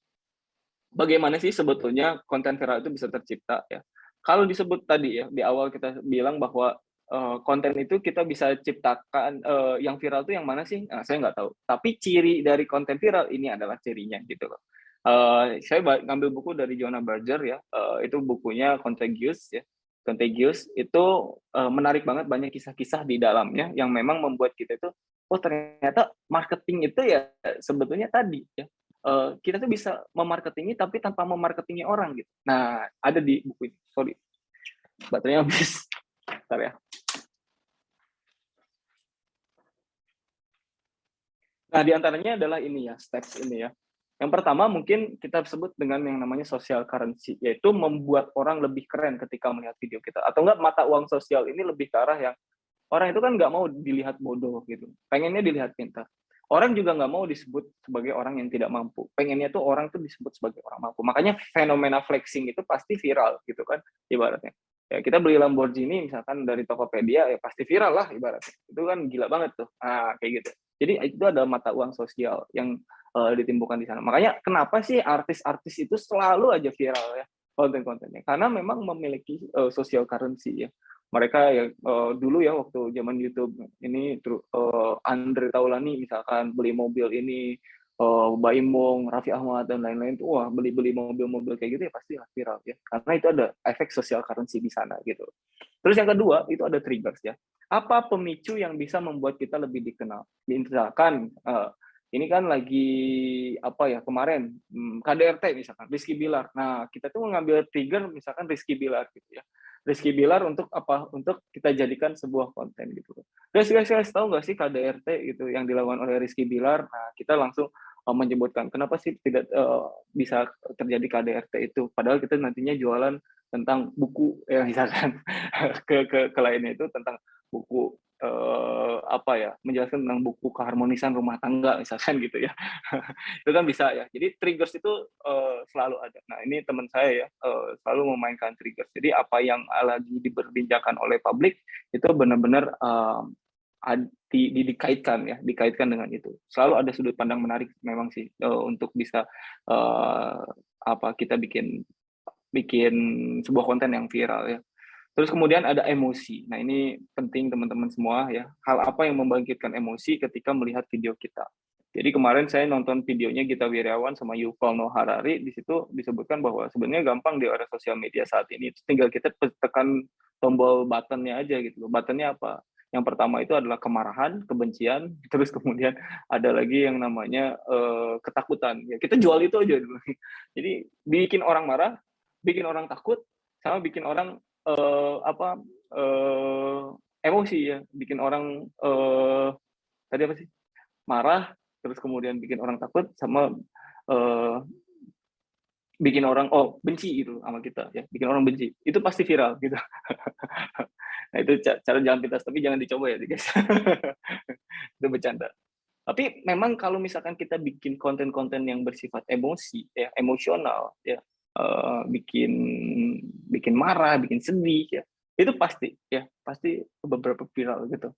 bagaimana sih sebetulnya konten viral itu bisa tercipta ya. Kalau disebut tadi ya, di awal kita bilang bahwa konten itu kita bisa ciptakan, yang viral itu yang mana sih? Nah, saya nggak tahu. Tapi ciri dari konten viral ini adalah cirinya gitu loh. Saya ngambil buku dari Jonah Berger ya, itu bukunya Contagious ya. Contagious itu menarik banget, banyak kisah-kisah di dalamnya yang memang membuat kita itu oh ternyata marketing itu ya sebetulnya tadi ya kita tuh bisa memarketingi tapi tanpa memarketingi orang gitu. Nah ada di buku ini. Sorry baterainya habis. Bentar ya. Nah di antaranya adalah ini ya steps ini ya. Yang pertama mungkin kita sebut dengan yang namanya social currency, yaitu membuat orang lebih keren ketika melihat video kita. Atau enggak mata uang sosial ini lebih ke arah yang orang itu kan nggak mau dilihat bodoh gitu, pengennya dilihat pintar. Orang juga nggak mau disebut sebagai orang yang tidak mampu, pengennya tuh orang tuh disebut sebagai orang mampu. Makanya fenomena flexing itu pasti viral gitu kan, ibaratnya. Ya kita beli Lamborghini misalkan dari Tokopedia ya pasti viral lah ibaratnya. Itu kan gila banget tuh. Nah, kayak gitu. Jadi itu ada mata uang sosial yang ditimbulkan di sana. Makanya kenapa sih artis-artis itu selalu aja viral ya konten-kontennya? Karena memang memiliki social currency ya. Mereka ya dulu ya waktu zaman YouTube ini Andre Taulani misalkan beli mobil ini, Baim Wong, Raffi Ahmad dan lain-lain tuh wah beli mobil-mobil kayak gitu ya pasti viral ya. Karena itu ada efek social currency di sana gitu. Terus yang kedua itu ada triggers ya. Apa pemicu yang bisa membuat kita lebih dikenal? Misalkan ini kan lagi apa ya kemarin KDRT misalkan Rizky Bilar. Nah kita tuh mengambil trigger misalkan Rizky Bilar gitu ya. Rizky Bilar untuk apa? Untuk kita jadikan sebuah konten gitu. Guys tahu nggak sih KDRT gitu yang dilakukan oleh Rizky Bilar? Nah kita langsung menyebutkan kenapa sih tidak bisa terjadi KDRT itu. Padahal kita nantinya jualan tentang buku ya misalkan ke lainnya itu tentang buku apa ya menjelaskan tentang buku keharmonisan rumah tangga misalkan gitu ya. Itu kan bisa ya. Jadi triggers itu selalu ada. Nah ini teman saya ya selalu memainkan triggers. Jadi apa yang lagi diperbincangkan oleh publik itu benar-benar dikaitkan dengan itu. Selalu ada sudut pandang menarik memang sih untuk bisa kita bikin sebuah konten yang viral ya. Terus kemudian ada emosi. Nah, ini penting teman-teman semua ya. Hal apa yang membangkitkan emosi ketika melihat video kita. Jadi kemarin saya nonton videonya Gita Wirjawan sama Yuval Noah Harari, di situ disebutkan bahwa sebenarnya gampang di era sosial media saat ini. Tinggal kita tekan tombol buttonnya aja gitu. Buttonnya apa? Yang pertama itu adalah kemarahan, kebencian, terus kemudian ada lagi yang namanya ketakutan. Ya, kita jual itu aja dulu. Jadi bikin orang marah, bikin orang takut, sama bikin orang emosi ya, bikin orang tadi apa sih marah, terus kemudian bikin orang takut sama bikin orang benci gitu sama kita ya, bikin orang benci itu pasti viral gitu. Nah itu cara jalan pintas tapi jangan dicoba ya guys. Itu bercanda. Tapi memang kalau misalkan kita bikin konten-konten yang bersifat emosi ya, emosional ya, bikin marah, bikin sedih ya, itu pasti beberapa viral gitu.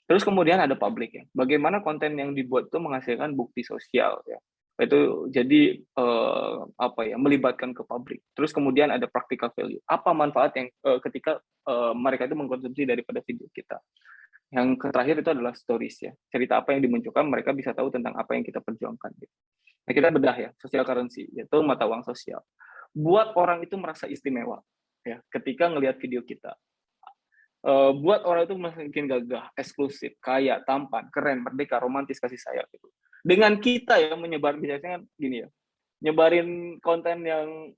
Terus kemudian ada publik ya, bagaimana konten yang dibuat itu menghasilkan bukti sosial ya. Itu jadi melibatkan ke publik. Terus kemudian ada practical value. Apa manfaat yang ketika mereka itu mengkonsumsi daripada video kita. Yang terakhir itu adalah stories ya. Cerita apa yang dimunculkan, mereka bisa tahu tentang apa yang kita perjuangkan. Gitu. Nah, kita bedah ya, social currency, yaitu mata uang sosial. Buat orang itu merasa istimewa ya ketika ngelihat video kita. Buat orang itu makin gagah, eksklusif, kaya, tampan, keren, merdeka, romantis, kasih sayang gitu. Dengan kita ya menyebar biasanya gini ya, nyebarin konten yang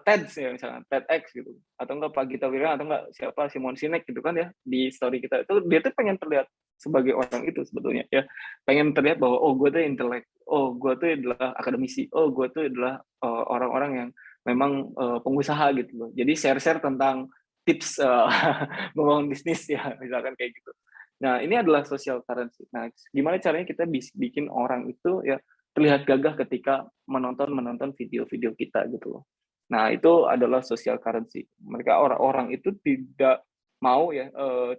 TEDx ya misalnya, TEDx gitu, atau enggak Pak Gita Wirjawan atau enggak siapa Simon Sinek gitu kan ya di story kita itu dia tuh pengen terlihat sebagai orang itu sebetulnya ya, pengen terlihat bahwa oh gue tuh intelek, oh gue tuh adalah akademisi, oh gue tuh adalah orang-orang yang memang pengusaha gitu loh. Jadi share-share tentang tips membangun bisnis ya misalkan kayak gitu. Nah ini adalah social currency. Nah gimana caranya kita bikin orang itu ya terlihat gagah ketika menonton video-video kita gitu loh. Nah itu adalah social currency. Mereka orang-orang itu tidak mau ya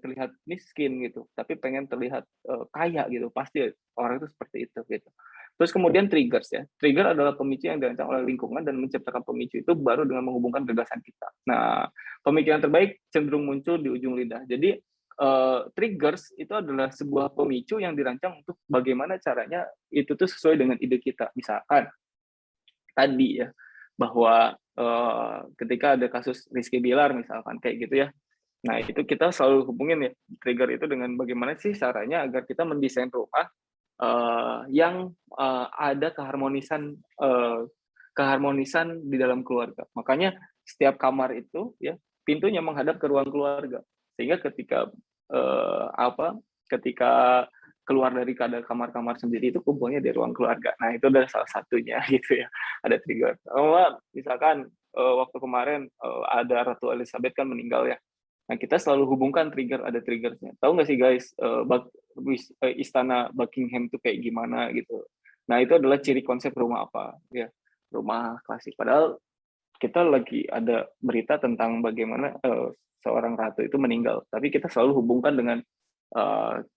terlihat miskin gitu, tapi pengen terlihat kaya gitu. Pasti orang itu seperti itu gitu. Terus kemudian triggers ya. Trigger adalah pemicu yang dirancang oleh lingkungan dan menciptakan pemicu itu baru dengan menghubungkan gagasan kita. Nah, pemikiran terbaik cenderung muncul di ujung lidah. Jadi triggers itu adalah sebuah pemicu yang dirancang untuk bagaimana caranya itu tuh sesuai dengan ide kita. Misalkan tadi ya bahwa ketika ada kasus Rizky Bilar misalkan kayak gitu ya. Nah, itu kita selalu hubungin ya trigger itu dengan bagaimana sih caranya agar kita mendesain rumah yang ada keharmonisan di dalam keluarga. Makanya setiap kamar itu ya pintunya menghadap ke ruang keluarga. Sehingga ketika keluar dari kamar-kamar sendiri itu kumpulnya di ruang keluarga. Nah, itu adalah salah satunya gitu ya. Ada trigger. Misalkan waktu kemarin ada Ratu Elizabeth kan meninggal ya. Nah, kita selalu hubungkan ada triggernya. Tahu nggak sih guys, istana Buckingham itu kayak gimana gitu. Nah, itu adalah ciri konsep rumah apa ya, rumah klasik. Padahal kita lagi ada berita tentang bagaimana seorang ratu itu meninggal, tapi kita selalu hubungkan dengan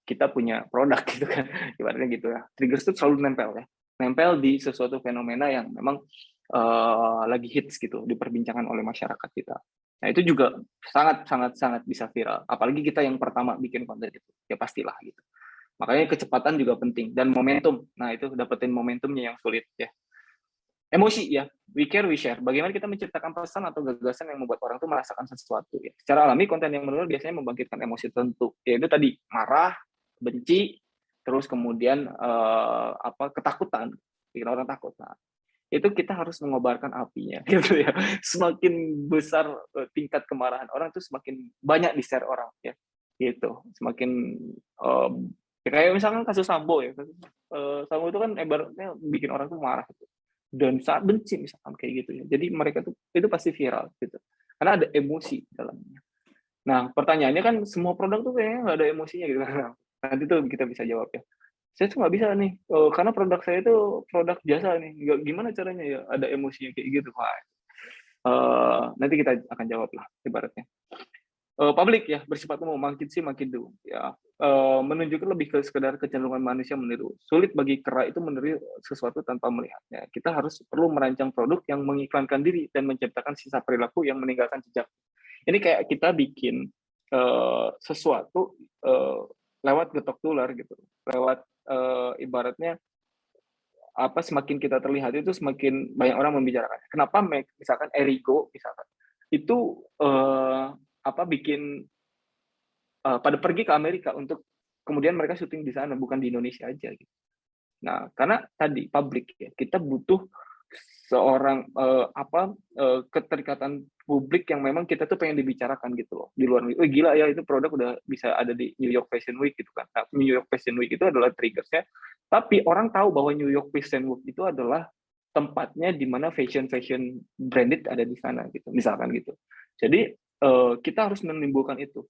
kita punya produk gitu kan, ibaratnya gitu ya. Triggers itu selalu nempel di sesuatu fenomena yang memang lagi hits gitu, diperbincangkan oleh masyarakat kita. Nah, itu juga sangat bisa viral. Apalagi kita yang pertama bikin konten itu, ya pastilah gitu. Makanya kecepatan juga penting dan momentum. Nah, itu dapetin momentumnya yang sulit ya. Emosi ya, we care, we share. Bagaimana kita menciptakan pesan atau gagasan yang membuat orang tuh merasakan sesuatu ya. Secara alami konten yang menular biasanya membangkitkan emosi tertentu. Yaitu tadi marah, benci, terus kemudian ketakutan, bikin orang takut. Nah, itu kita harus mengobarkan apinya gitu ya. Semakin besar tingkat kemarahan orang tuh semakin banyak di-share orang ya. Gitu. Semakin kayak misalkan kasus Sambo ya. Sambo itu kan ibaratnya bikin orang tuh marah gitu. Dan saat benci misalkan kayak gitu ya. Jadi mereka tuh itu pasti viral gitu. Karena ada emosi dalamnya. Nah, pertanyaannya kan semua produk tuh kayaknya nggak ada emosinya gitu. Nanti tuh kita bisa jawab ya. Saya tuh nggak bisa nih, karena produk saya itu produk jasa nih. Gimana caranya ya ada emosinya kayak gitu? Wah, nanti kita akan jawab lah ibaratnya. Publik ya bersifat umum, makin sih makin do ya, menunjukkan lebih ke sekedar kecenderungan manusia meniru. Sulit bagi kera itu meniru sesuatu tanpa melihatnya. Kita perlu merancang produk yang mengiklankan diri dan menciptakan sisa perilaku yang meninggalkan jejak. Ini kayak kita bikin sesuatu lewat getok tular gitu, lewat ibaratnya semakin kita terlihat itu semakin banyak orang membicarakan. Kenapa misalkan Erigo misalkan itu bikin pada pergi ke Amerika untuk kemudian mereka syuting di sana bukan di Indonesia aja gitu. Nah, karena tadi publik ya, kita butuh seorang keterikatan publik yang memang kita tuh pengen dibicarakan gitu loh di luar negeri. Oh gila ya, itu produk udah bisa ada di New York Fashion Week gitu kan. Nah, New York Fashion Week itu adalah triggersnya. Tapi orang tahu bahwa New York Fashion Week itu adalah tempatnya di mana fashion branded ada di sana gitu, misalkan gitu. Jadi kita harus menimbulkan itu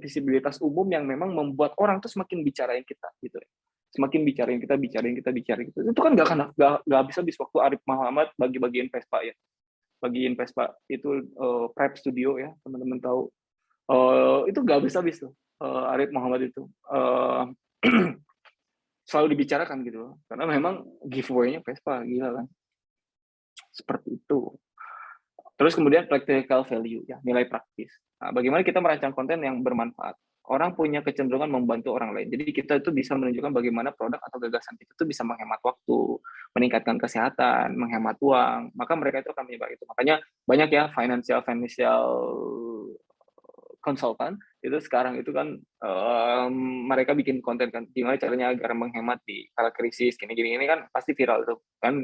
visibilitas umum yang memang membuat orang tuh semakin bicarain kita gitu ya. Semakin bicarain kita itu kan nggak habis waktu Arif Muhammad bagi-bagiin Vespa ya, bagiin Vespa itu Prep Studio ya, teman-teman tahu itu nggak habis tuh Arif Muhammad itu selalu dibicarakan gitu, karena memang giveaway-nya Vespa gila kan, seperti itu. Terus kemudian practical value, ya nilai praktis. Nah, bagaimana kita merancang konten yang bermanfaat? Orang punya kecenderungan membantu orang lain. Jadi kita itu bisa menunjukkan bagaimana produk atau gagasan kita itu bisa menghemat waktu, meningkatkan kesehatan, menghemat uang. Maka mereka itu akan menyebar itu. Makanya banyak ya financial konsultan itu sekarang itu kan mereka bikin konten kan gimana caranya agar menghemat di kala krisis gini-gini ini kan pasti viral tuh kan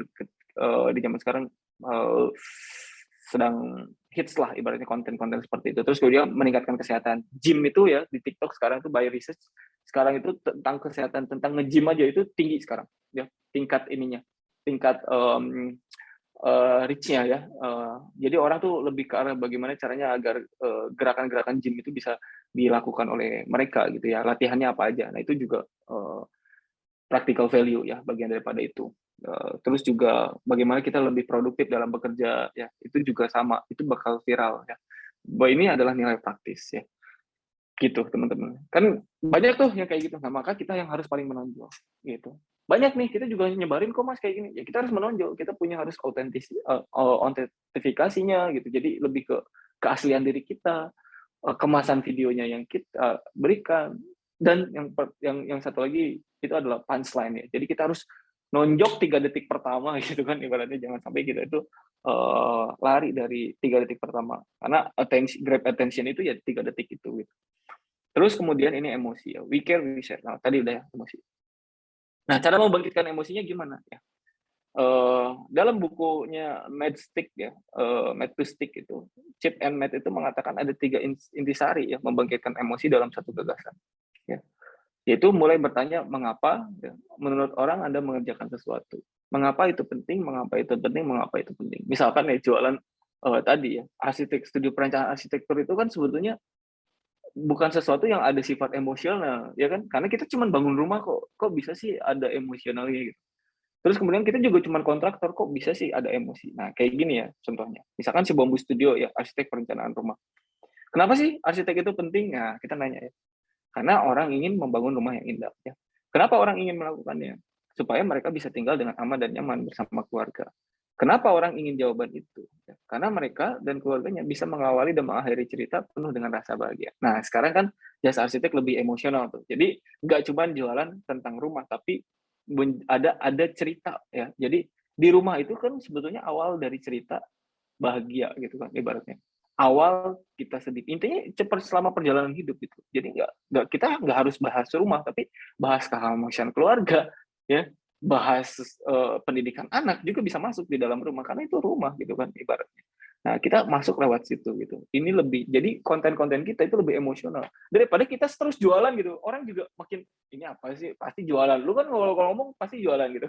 di zaman sekarang sedang hits lah ibaratnya konten-konten seperti itu. Terus kemudian meningkatkan kesehatan. Gym itu ya di TikTok sekarang itu by research sekarang itu tentang kesehatan tentang nge-gym aja itu tinggi sekarang ya tingkat ininya tingkat reach-nya ya. Jadi orang tuh lebih ke arah bagaimana caranya agar gerakan-gerakan gym itu bisa dilakukan oleh mereka gitu ya. Latihannya apa aja. Nah, itu juga practical value ya bagian daripada itu. Terus juga bagaimana kita lebih produktif dalam bekerja ya. Itu juga sama. Itu bakal viral ya. Bahwa ini adalah nilai praktis ya. Gitu, teman-teman. Kan banyak tuh yang kayak gitu. Nah, maka kita yang harus paling menonjol gitu. Banyak nih, kita juga nyebarin kok Mas kayak gini. Ya kita harus menonjol, kita punya harus autentifikasinya gitu. Jadi lebih ke keaslian diri kita, kemasan videonya yang kita berikan dan yang satu lagi itu adalah punchline ya. Jadi kita harus nonjok 3 detik pertama gitu kan ibaratnya jangan sampai kita itu lari dari 3 detik pertama karena grab attention itu ya 3 detik itu gitu. Terus kemudian ini emosi ya, we care, we share. Nah, tadi udah ya, emosi. Nah, cara membangkitkan emosinya gimana ya? Dalam bukunya Matchstick ya, Mad to Stick itu, Chip and Matt itu mengatakan ada 3 intisari ya membangkitkan emosi dalam satu gagasan. Ya. Yaitu mulai bertanya mengapa, ya. Menurut orang Anda mengerjakan sesuatu. Mengapa itu penting, mengapa itu penting, mengapa itu penting. Misalkan ya jualan tadi ya, studio perencanaan arsitektur itu kan sebetulnya bukan sesuatu yang ada sifat emosional, ya kan? Karena kita cuma bangun rumah kok bisa sih ada emosionalnya gitu. Terus kemudian kita juga cuma kontraktor, kok bisa sih ada emosi. Nah, kayak gini ya contohnya. Misalkan si Bambu Studio ya, arsitek perencanaan rumah. Kenapa sih arsitek itu penting? Nah, kita nanya ya. Karena orang ingin membangun rumah yang indah ya. Kenapa orang ingin melakukannya? Supaya mereka bisa tinggal dengan aman dan nyaman bersama keluarga. Kenapa orang ingin jawaban itu? Karena mereka dan keluarganya bisa mengawali dan mengakhiri cerita penuh dengan rasa bahagia. Nah, sekarang kan jasa arsitek lebih emosional tuh. Jadi nggak cuma jualan tentang rumah, tapi ada cerita ya. Jadi di rumah itu kan sebetulnya awal dari cerita bahagia gitu kan ibaratnya. Awal kita sedih. Intinya cepat selama perjalanan hidup gitu. Jadi nggak kita nggak harus bahas rumah, tapi bahas keharmonisan keluarga ya bahas pendidikan anak juga bisa masuk di dalam rumah karena itu rumah gitu kan ibaratnya. Nah, kita masuk lewat situ gitu. Ini lebih jadi konten-konten kita itu lebih emosional daripada kita terus jualan gitu. Orang juga makin ini apa sih? Pasti jualan. Lu kan kalau ngomong pasti jualan gitu.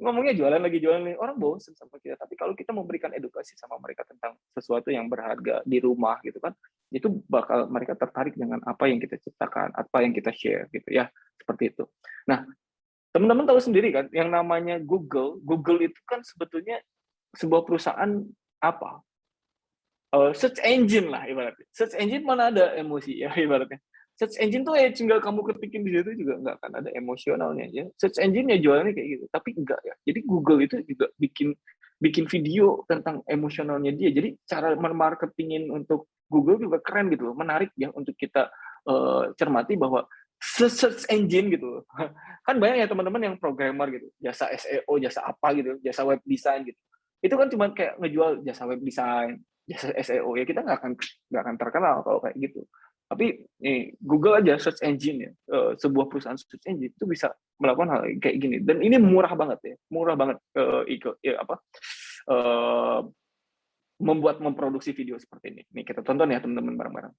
Ngomongnya jualan lagi orang bosen sama kita. Tapi kalau kita memberikan edukasi sama mereka tentang sesuatu yang berharga di rumah gitu kan, itu bakal mereka tertarik dengan apa yang kita ciptakan, apa yang kita share gitu ya, seperti itu. Nah, teman-teman tahu sendiri kan, yang namanya Google itu kan sebetulnya sebuah perusahaan apa? Search engine lah ibaratnya. Search engine mana ada emosi ya ibaratnya. Search engine tuh ya tinggal kamu ketikin di situ juga nggak akan ada emosionalnya ya. Search engine-nya jualannya kayak gitu, tapi enggak ya. Jadi Google itu juga bikin video tentang emosionalnya dia. Jadi cara marketingin untuk Google juga keren gitu loh, menarik ya untuk kita cermati bahwa search engine gitu loh. Kan banyak ya teman-teman yang programmer gitu, jasa SEO, jasa apa gitu, jasa web design gitu. Itu kan cuma kayak ngejual jasa web design, jasa SEO ya kita nggak akan terkenal kalau kayak gitu. Tapi nih, Google aja search engine ya, sebuah perusahaan search engine itu bisa melakukan hal kayak gini dan ini murah banget ya, murah banget uh, memproduksi video seperti ini. Nih kita tonton ya teman-teman bareng-bareng.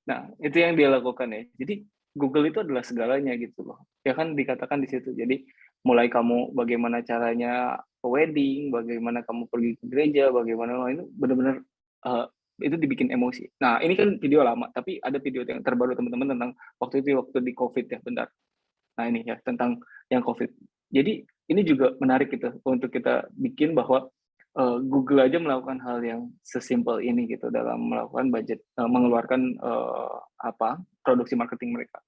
Nah, itu yang dia lakukan ya. Jadi Google itu adalah segalanya gitu loh. Ya kan dikatakan di situ. Jadi mulai kamu bagaimana caranya wedding, bagaimana kamu pergi ke gereja, bagaimana itu benar-benar eh, itu dibikin emosi. Nah, ini kan video lama, tapi ada video yang terbaru teman-teman tentang waktu di COVID ya, bentar. Nah, ini ya tentang yang COVID. Jadi ini juga menarik gitu untuk kita bikin bahwa Google aja melakukan hal yang sesimpel ini gitu dalam melakukan budget, mengeluarkan apa produksi marketing mereka.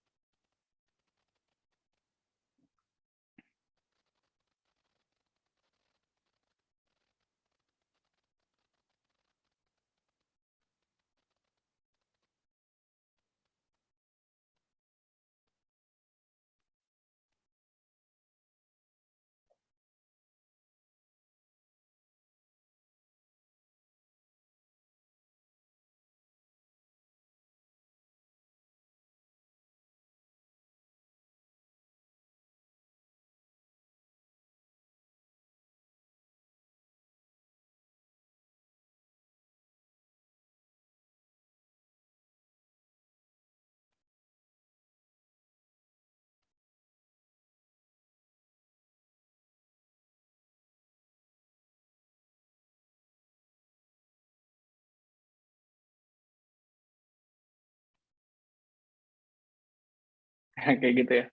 Kayak gitu ya.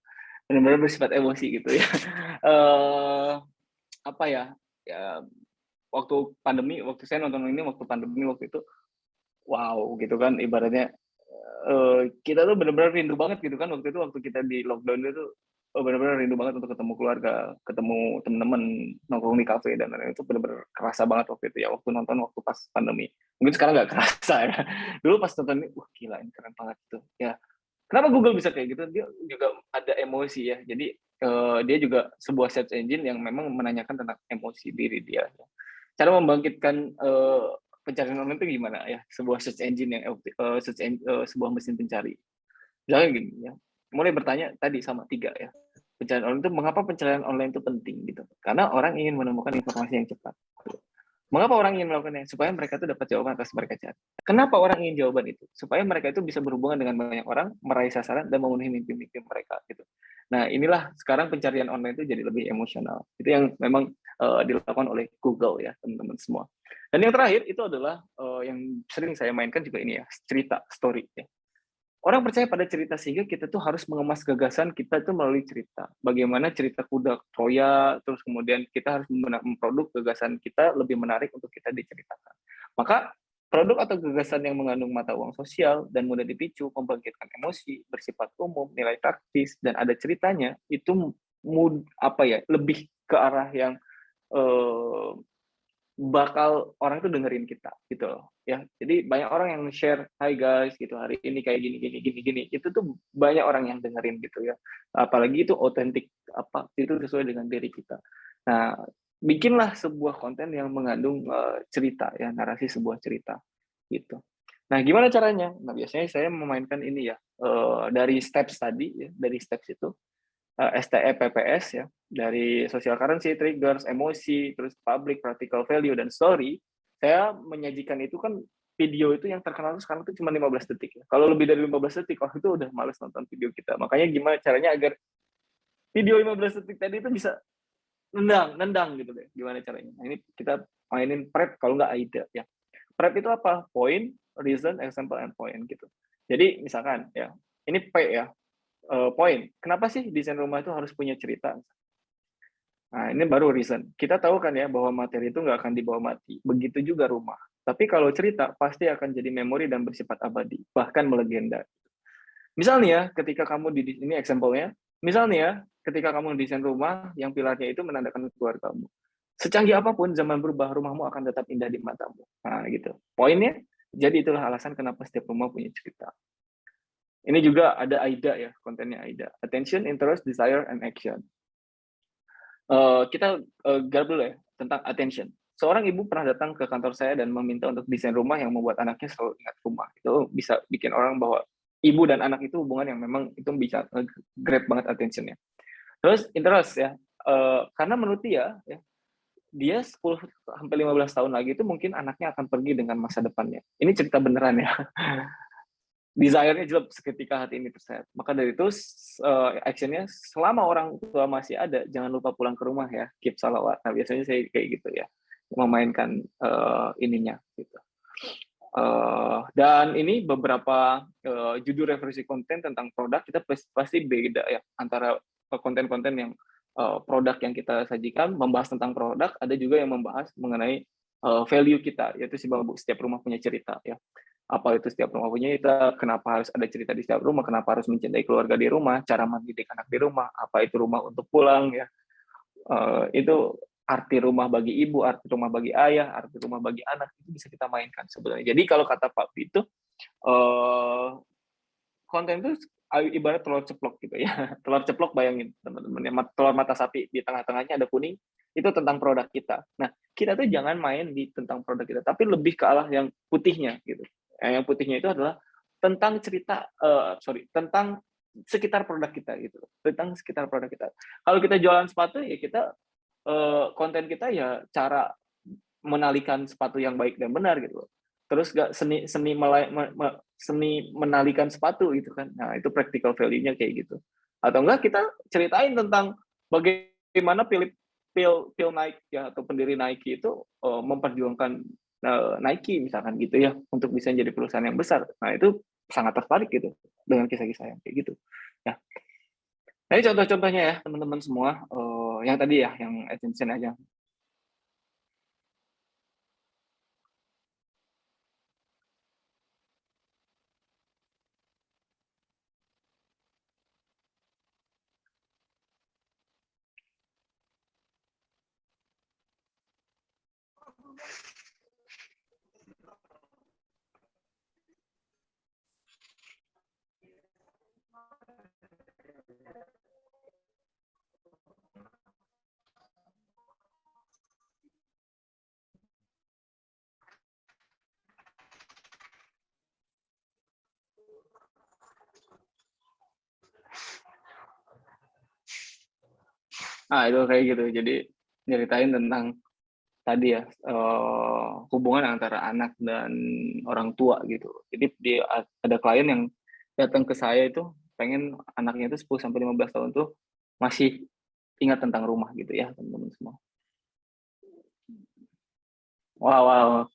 Benar-benar bersifat emosi gitu ya. Apa ya? Ya waktu pandemi, waktu saya nonton ini waktu pandemi waktu itu, wow gitu kan ibaratnya kita tuh benar-benar rindu banget gitu kan waktu itu waktu kita di lockdown itu benar-benar rindu banget untuk ketemu keluarga, ketemu teman-teman, nongkrong di kafe dan lain-lain itu benar-benar kerasa banget waktu itu ya waktu nonton waktu pas pandemi. Mungkin sekarang nggak kerasa ya. Dulu pas nonton ini, wah gila ini keren banget tuh. Ya, kenapa Google bisa kayak gitu? Dia juga ada emosi ya. Jadi dia juga sebuah search engine yang memang menanyakan tentang emosi diri dia. Cara membangkitkan pencarian online itu gimana ya? Sebuah search engine yang sebuah mesin pencari. Misalnya gini ya, mulai bertanya tadi sama 3 ya. Pencarian online itu mengapa pencarian online itu penting gitu? Karena orang ingin menemukan informasi yang cepat. Mengapa orang ingin melakukannya? Supaya mereka itu dapat jawaban atas mereka cari. Kenapa orang ingin jawaban itu? Supaya mereka itu bisa berhubungan dengan banyak orang, meraih sasaran dan memenuhi mimpi-mimpi mereka gitu. Nah, inilah sekarang pencarian online itu jadi lebih emosional. Itu yang memang dilakukan oleh Google ya, teman-teman semua. Dan yang terakhir itu adalah yang sering saya mainkan juga ini ya, cerita, story ya. Orang percaya pada cerita sehingga kita tuh harus mengemas gagasan kita itu melalui cerita. Bagaimana cerita kuda Troya, terus kemudian kita harus memproduk gagasan kita lebih menarik untuk kita diceritakan. Maka produk atau gagasan yang mengandung mata uang sosial dan mudah dipicu, membangkitkan emosi, bersifat umum, nilai taktis dan ada ceritanya itu lebih ke arah yang eh, bakal orang itu dengerin kita gitu loh ya. Jadi banyak orang yang share, "Hai guys, gitu hari ini kayak gini gini gini gini." Itu tuh banyak orang yang dengerin gitu ya. Apalagi itu otentik itu sesuai dengan diri kita. Nah, bikinlah sebuah konten yang mengandung cerita ya, narasi sebuah cerita gitu. Nah, gimana caranya? Nah, biasanya saya memainkan ini ya, dari steps tadi ya, dari steps itu STEPPS ya, dari social currency, triggers, emosi, terus public, practical value, dan story, saya menyajikan itu kan video itu yang terkenal sekarang itu cuma 15 detik ya. Kalau lebih dari 15 detik, oh itu udah males nonton video kita. Makanya gimana caranya agar video 15 detik tadi itu bisa nendang gitu deh. Gimana caranya? Nah, ini kita mainin prep kalau nggak AIDA ya. Prep itu apa? Point, reason, example, and point gitu. Jadi misalkan ya, ini P ya, poin. Kenapa sih desain rumah itu harus punya cerita? Nah, ini baru reason. Kita tahu kan ya bahwa materi itu nggak akan dibawa mati. Begitu juga rumah. Tapi kalau cerita, pasti akan jadi memori dan bersifat abadi, bahkan melegenda. Misalnya ya, ketika kamu di ini example-nya, misalnya ya, ketika kamu desain rumah yang pilarnya itu menandakan keluargamu. Secanggih apapun zaman berubah, rumahmu akan tetap indah di matamu. Nah, gitu. Poinnya, jadi itulah alasan kenapa setiap rumah punya cerita. Ini juga ada AIDA ya, kontennya AIDA. Attention, interest, desire, and action. Kita garap dulu ya tentang attention. Seorang ibu pernah datang ke kantor saya dan meminta untuk desain rumah yang membuat anaknya selalu ingat rumah. Itu bisa bikin orang bahwa ibu dan anak itu hubungan yang memang itu bisa grab banget attention-nya. Terus interest ya, karena menurut dia 10 sampai 15 tahun lagi itu mungkin anaknya akan pergi dengan masa depannya. Ini cerita beneran ya. desire-nya jelek seketika hati ini tersayat. Maka dari itu action-nya selama orang tua masih ada, jangan lupa pulang ke rumah ya, keep salawat. Nah, biasanya saya kayak gitu ya, memainkan ininya gitu. Dan ini beberapa judul referensi konten tentang produk kita pasti beda ya antara konten-konten yang produk yang kita sajikan membahas tentang produk, ada juga yang membahas mengenai value kita, yaitu setiap rumah punya cerita ya. Apa itu setiap rumah punya cerita, kenapa harus ada cerita di setiap rumah, kenapa harus mencintai keluarga di rumah, cara mendidik anak di rumah, apa itu rumah untuk pulang ya. Itu arti rumah bagi ibu, arti rumah bagi ayah, arti rumah bagi anak, itu bisa kita mainkan sebenarnya. Jadi kalau kata Pak itu konten itu ibarat telur ceplok gitu ya. Telur ceplok bayangin teman-teman, telur mata sapi di tengah-tengahnya ada kuning, itu tentang produk kita. Nah, kita tuh jangan main di tentang produk kita, tapi lebih ke arah yang putihnya gitu. Yang putihnya itu adalah tentang cerita, tentang sekitar produk kita gitu, tentang sekitar produk kita. Kalau kita jualan sepatu ya kita konten kita ya cara menalikan sepatu yang baik dan benar gitu. Terus gak seni menalikan sepatu gitu kan. Nah, itu practical value-nya kayak gitu. Atau enggak kita ceritain tentang bagaimana Phil Knight ya atau pendiri Nike itu memperjuangkan Nike misalkan gitu ya untuk bisa jadi perusahaan yang besar. Nah, itu sangat tertarik gitu dengan kisah-kisah yang kayak gitu. Ya. Nah, ini contoh-contohnya ya teman-teman semua yang tadi ya yang attention aja. Nah, itu kayak gitu. Jadi nyeritain tentang tadi ya hubungan antara anak dan orang tua gitu. Jadi ada klien yang datang ke saya itu pengen anaknya itu 10 sampai 15 tahun tuh masih ingat tentang rumah gitu ya, teman-teman semua. Wow.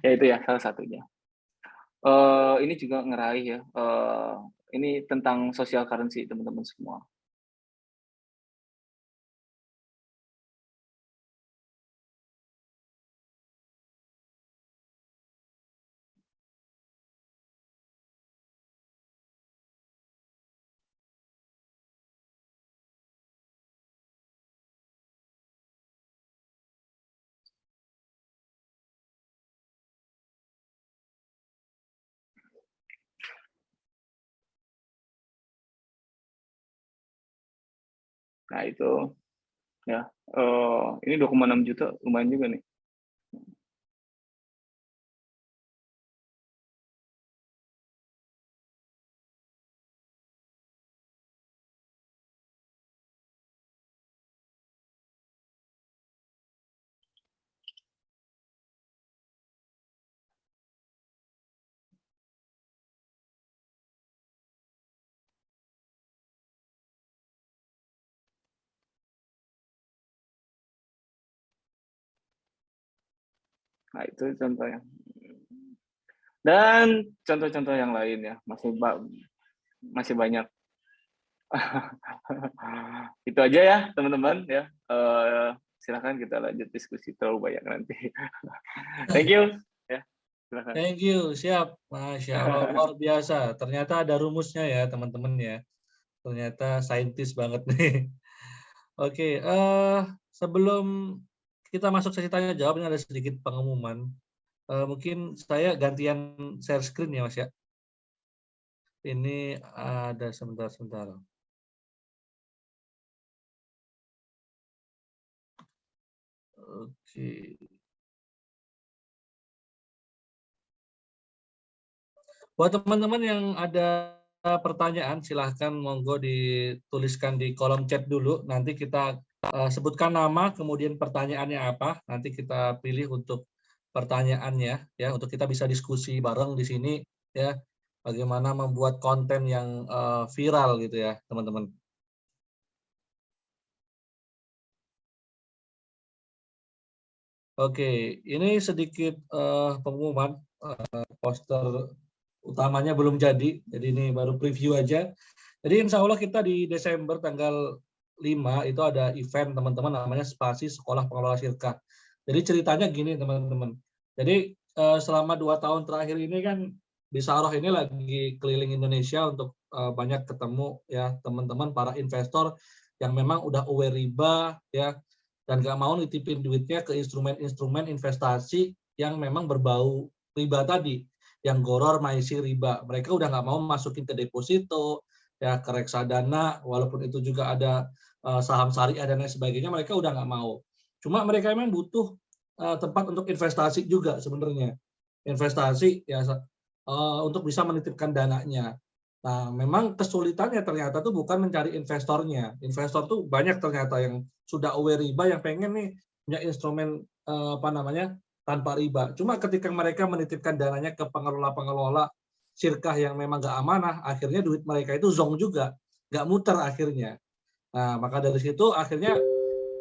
Ya itu ya salah satunya. Ini juga ngeraih ya. Ini tentang social currency teman-teman semua. Nah itu ya. Ini 2,6 juta lumayan juga nih. Nah, itu contohnya. Dan contoh-contoh yang lain ya, masih banyak. Itu aja ya, teman-teman ya. Silakan kita lanjut diskusi terlalu banyak nanti. Thank you. Ya, silakan.
Thank you, siap. Masya Allah, luar biasa. Ternyata ada rumusnya ya, teman-teman ya. Ternyata saintis banget nih. Oke, sebelum kita masuk sesi tanya jawab, ini ada sedikit pengumuman. Mungkin saya gantian share screen ya, Mas ya. Ini ada sebentar. Oke. Buat teman-teman yang ada pertanyaan, silahkan monggo dituliskan di kolom chat dulu. Nanti kita sebutkan nama, kemudian pertanyaannya apa. Nanti kita pilih untuk pertanyaannya, ya, untuk kita bisa diskusi bareng di sini, ya. bagaimana membuat konten yang viral gitu ya, teman-teman. Oke, ini sedikit pengumuman, poster utamanya belum jadi ini baru preview aja. Jadi insya Allah kita di Desember tanggal 5 itu ada event teman-teman namanya Spasi Sekolah Pengelola Sirkah. Jadi ceritanya gini teman-teman. Jadi selama 2 tahun terakhir ini kan Bisaroh ini lagi keliling Indonesia untuk banyak ketemu ya teman-teman para investor yang memang udah aware riba ya, dan nggak mau nitipin duitnya ke instrumen-instrumen investasi yang memang berbau riba tadi, yang goror maisi riba. Mereka udah nggak mau masukin ke deposito, ya ke reksadana, walaupun itu juga ada saham syariah dan lain sebagainya, mereka udah nggak mau. Cuma mereka memang butuh tempat untuk investasi juga sebenarnya. Investasi ya untuk bisa menitipkan dananya. Nah, memang kesulitannya ternyata tuh bukan mencari investornya. Investor tuh banyak ternyata yang sudah aware riba, yang pengen nih punya instrumen tanpa riba. Cuma ketika mereka menitipkan dananya ke pengelola-pengelola sirkah yang memang nggak amanah, akhirnya duit mereka itu zonk juga, nggak muter akhirnya. Nah, maka dari situ akhirnya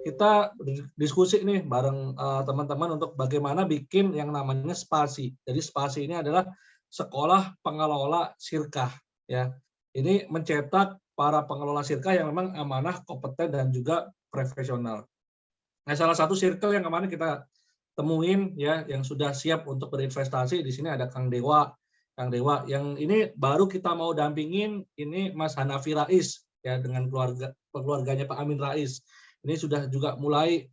kita diskusi nih bareng teman-teman untuk bagaimana bikin yang namanya Spasi. Jadi Spasi ini adalah sekolah pengelola sirkah. Ya, ini mencetak para pengelola sirkah yang memang amanah, kompeten dan juga profesional. Nah, salah satu circle yang kemarin kita temuin ya, yang sudah siap untuk berinvestasi di sini ada Kang Dewa. Kang Dewa yang ini baru kita mau dampingin ini Mas Hanafi Rais ya, dengan keluarganya Pak Amin Rais. Ini sudah juga mulai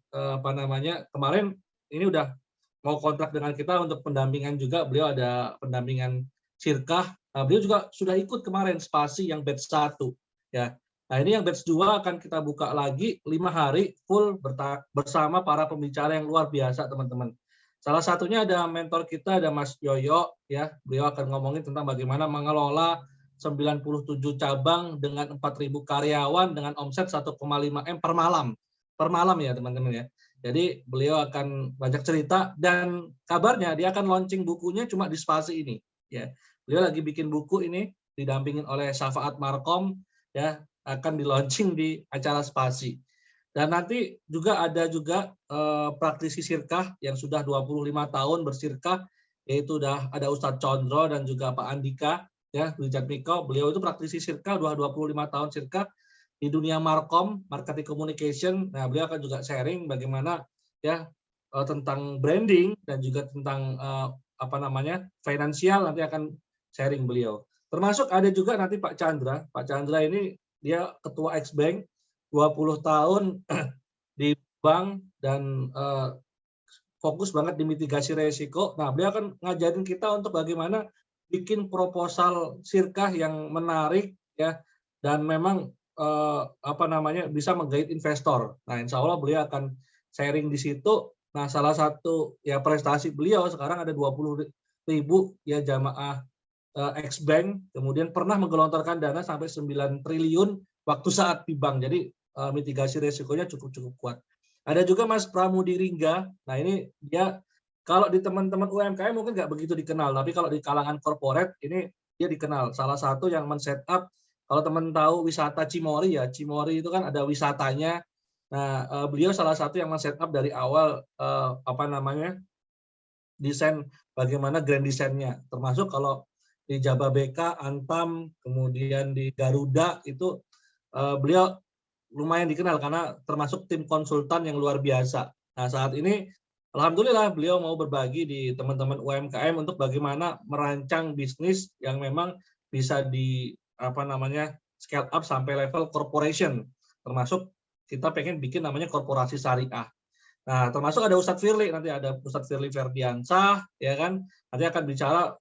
kemarin ini udah mau kontrak dengan kita untuk pendampingan juga. Beliau ada pendampingan sirkah. Nah, beliau juga sudah ikut kemarin Spasi yang batch 1 ya. Nah, ini yang batch 2 akan kita buka lagi 5 hari full bersama para pembicara yang luar biasa, teman-teman. Salah satunya ada mentor kita, ada Mas Yoyo ya. Beliau akan ngomongin tentang bagaimana mengelola 97 cabang dengan 4.000 karyawan dengan omset 1,5 M per malam. Per malam ya, teman-teman ya. Jadi beliau akan banyak cerita dan kabarnya dia akan launching bukunya cuma di Spasi ini ya. Beliau lagi bikin buku ini didampingin oleh Syafaat Markom ya, akan di launching di acara Spasi. Dan nanti juga ada praktisi sirkah yang sudah 25 tahun bersirkah, yaitu ada Ustadz Condro dan juga Pak Andika ya, Richard Miko. Beliau itu praktisi sirkah, 25 tahun sirkah di dunia markom, marketing communication. Nah, beliau akan juga sharing bagaimana ya tentang branding dan juga tentang finansial, nanti akan sharing beliau. Termasuk ada juga nanti Pak Chandra. Pak Chandra ini dia ketua X-Bank, 20 tahun di bank dan fokus banget di mitigasi resiko. Nah, beliau akan ngajarin kita untuk bagaimana bikin proposal sirkah yang menarik ya, dan memang bisa menggait investor. Nah, insya Allah beliau akan sharing di situ. Nah, salah satu ya prestasi beliau sekarang ada 20.000 ya jamaah X-Bank, kemudian pernah menggelontorkan dana sampai 9 triliun waktu saat di bank. Jadi mitigasi resikonya cukup kuat. Ada juga Mas Pramudi Ringga. Nah, ini dia kalau di teman-teman UMKM mungkin nggak begitu dikenal, tapi kalau di kalangan corporate ini dia dikenal. Salah satu yang men-setup, kalau teman tahu wisata Cimory ya, Cimory itu kan ada wisatanya. Nah, beliau salah satu yang men-setup dari awal desain bagaimana grand desainnya. Termasuk kalau di Jababeka, Antam, kemudian di Garuda itu beliau lumayan dikenal karena termasuk tim konsultan yang luar biasa. Nah, saat ini alhamdulillah beliau mau berbagi di teman-teman UMKM untuk bagaimana merancang bisnis yang memang bisa di scale up sampai level corporation. Termasuk kita pengen bikin namanya korporasi syariah. Nah, termasuk ada Ustadz Firly, nanti ada Ustadz Firly Ferdiansah, ya kan, nanti akan bicara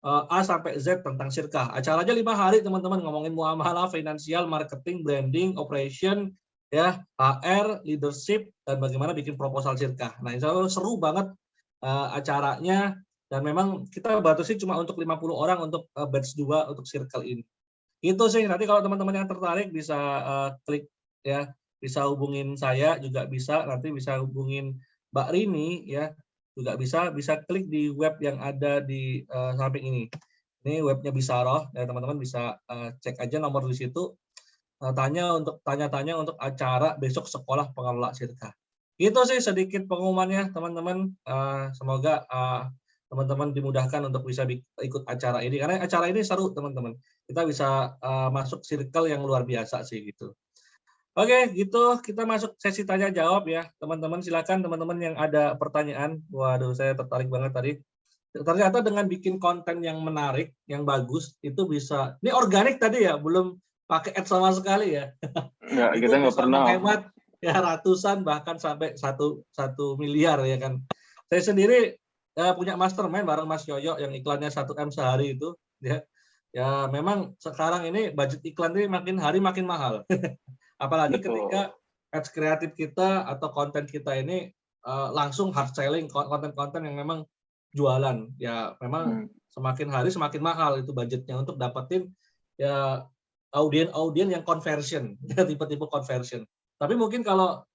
A sampai Z tentang sirkah. Acaranya 5 hari, teman-teman, ngomongin muamalah, finansial, marketing, branding, operation, ya, HR, leadership, dan bagaimana bikin proposal sirkah. Nah, insya Allah seru banget acaranya, dan memang kita batasi cuma untuk 50 orang untuk batch 2 untuk circle ini. Itu sih, nanti kalau teman-teman yang tertarik bisa klik ya, bisa hubungin saya juga bisa, nanti bisa hubungin Mbak Rini ya, juga bisa klik di web yang ada di samping ini. Ini webnya Bisaroh, ya teman-teman bisa cek aja nomor di situ. Tanya-tanya untuk acara besok sekolah pengelola Sirka. Itu sih sedikit pengumumannya teman-teman. Semoga teman-teman dimudahkan untuk bisa ikut acara ini karena acara ini seru teman-teman. Kita bisa masuk circle yang luar biasa sih gitu. Oke, gitu kita masuk sesi tanya jawab ya teman-teman. Silakan teman-teman yang ada pertanyaan. Waduh, saya tertarik banget tadi. Ternyata dengan bikin konten yang menarik, yang bagus, itu bisa. Ini organik tadi ya, belum pakai ads sama sekali ya.
Nggak,
Itu
kita nggak
bisa
pernah.
menghemat ya ratusan bahkan sampai satu miliar ya kan. Saya sendiri punya mastermind bareng Mas Yoyo yang iklannya 1M sehari itu ya. Ya memang sekarang ini budget iklan ini makin hari makin mahal. Apalagi
Betul.
ketika ads kreatif kita atau konten kita ini langsung hard selling, konten-konten yang memang jualan. Ya memang semakin hari semakin mahal itu budgetnya untuk dapetin ya audien yang conversion, tipe-tipe conversion. Tapi mungkin kalau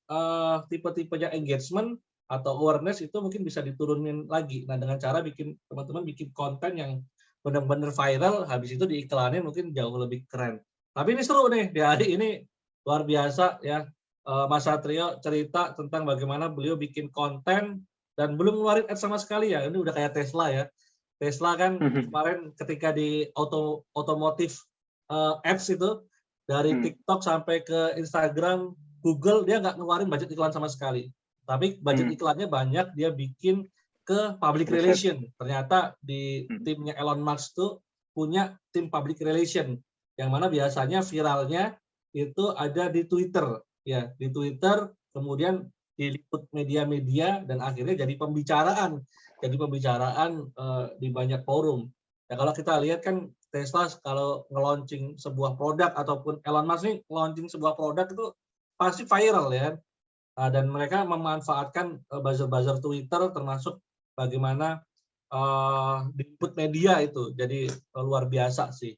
tipe-tipenya engagement atau awareness itu mungkin bisa diturunin lagi. Nah dengan cara teman-teman bikin konten yang benar-benar viral, habis itu diiklanin mungkin jauh lebih keren. Tapi ini seru nih, di hari ini luar biasa ya. Mas Satrio cerita tentang bagaimana beliau bikin konten dan belum ngeluarin ads sama sekali ya. Ini udah kayak Tesla ya. Tesla kan kemarin ketika di otomotif ads itu dari TikTok sampai ke Instagram, Google dia nggak ngeluarin budget iklan sama sekali. Tapi budget iklannya banyak dia bikin ke public relation. Ternyata di timnya Elon Musk tuh punya tim public relation yang mana biasanya viralnya itu ada di Twitter ya, di Twitter kemudian diliput media-media dan akhirnya jadi pembicaraan di banyak forum. Ya kalau kita lihat kan Tesla kalau nge-launching sebuah produk ataupun Elon Musk nih launching sebuah produk itu pasti viral ya. Dan mereka memanfaatkan buzzer-buzzer Twitter termasuk bagaimana diliput media itu. Jadi luar biasa sih.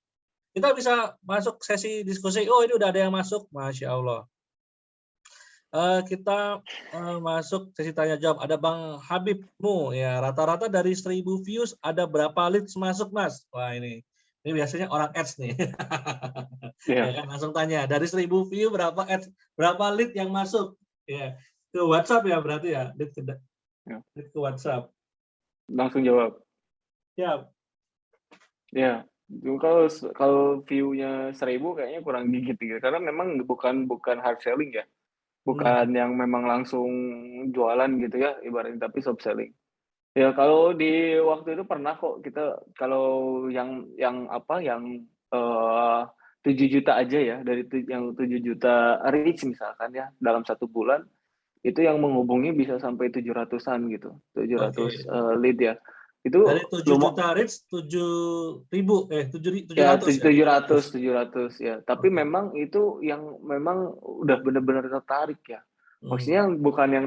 Kita bisa masuk sesi diskusi. Oh, ini udah ada yang masuk. Masya Allah. Kita masuk sesi tanya jawab. Ada Bang Habibmu ya. Rata-rata dari 1000 views ada berapa leads masuk, Mas? Wah, ini biasanya orang ads nih. Ya kan langsung tanya. Dari 1000 view berapa ads, berapa lead yang masuk? Ya. Ke WhatsApp ya berarti ya. Lead ke WhatsApp.
Langsung jawab.
Ya.
Ya. Kalau view-nya 1000 kayaknya kurang dikit gitu. Karena memang bukan hard selling ya. Bukan yang memang langsung jualan gitu ya ibaratnya, tapi soft selling. Ya kalau di waktu itu pernah kok kita kalau yang 7 juta aja ya, dari yang 7 juta reach misalkan ya dalam 1 bulan itu yang menghubungi bisa sampai 700-an gitu. 700 lead ya. Itu
dari 7 juta reach 7.000 700
ya,
ya.
700 ya. Tapi memang itu yang memang udah benar-benar tertarik ya. Maksudnya bukan yang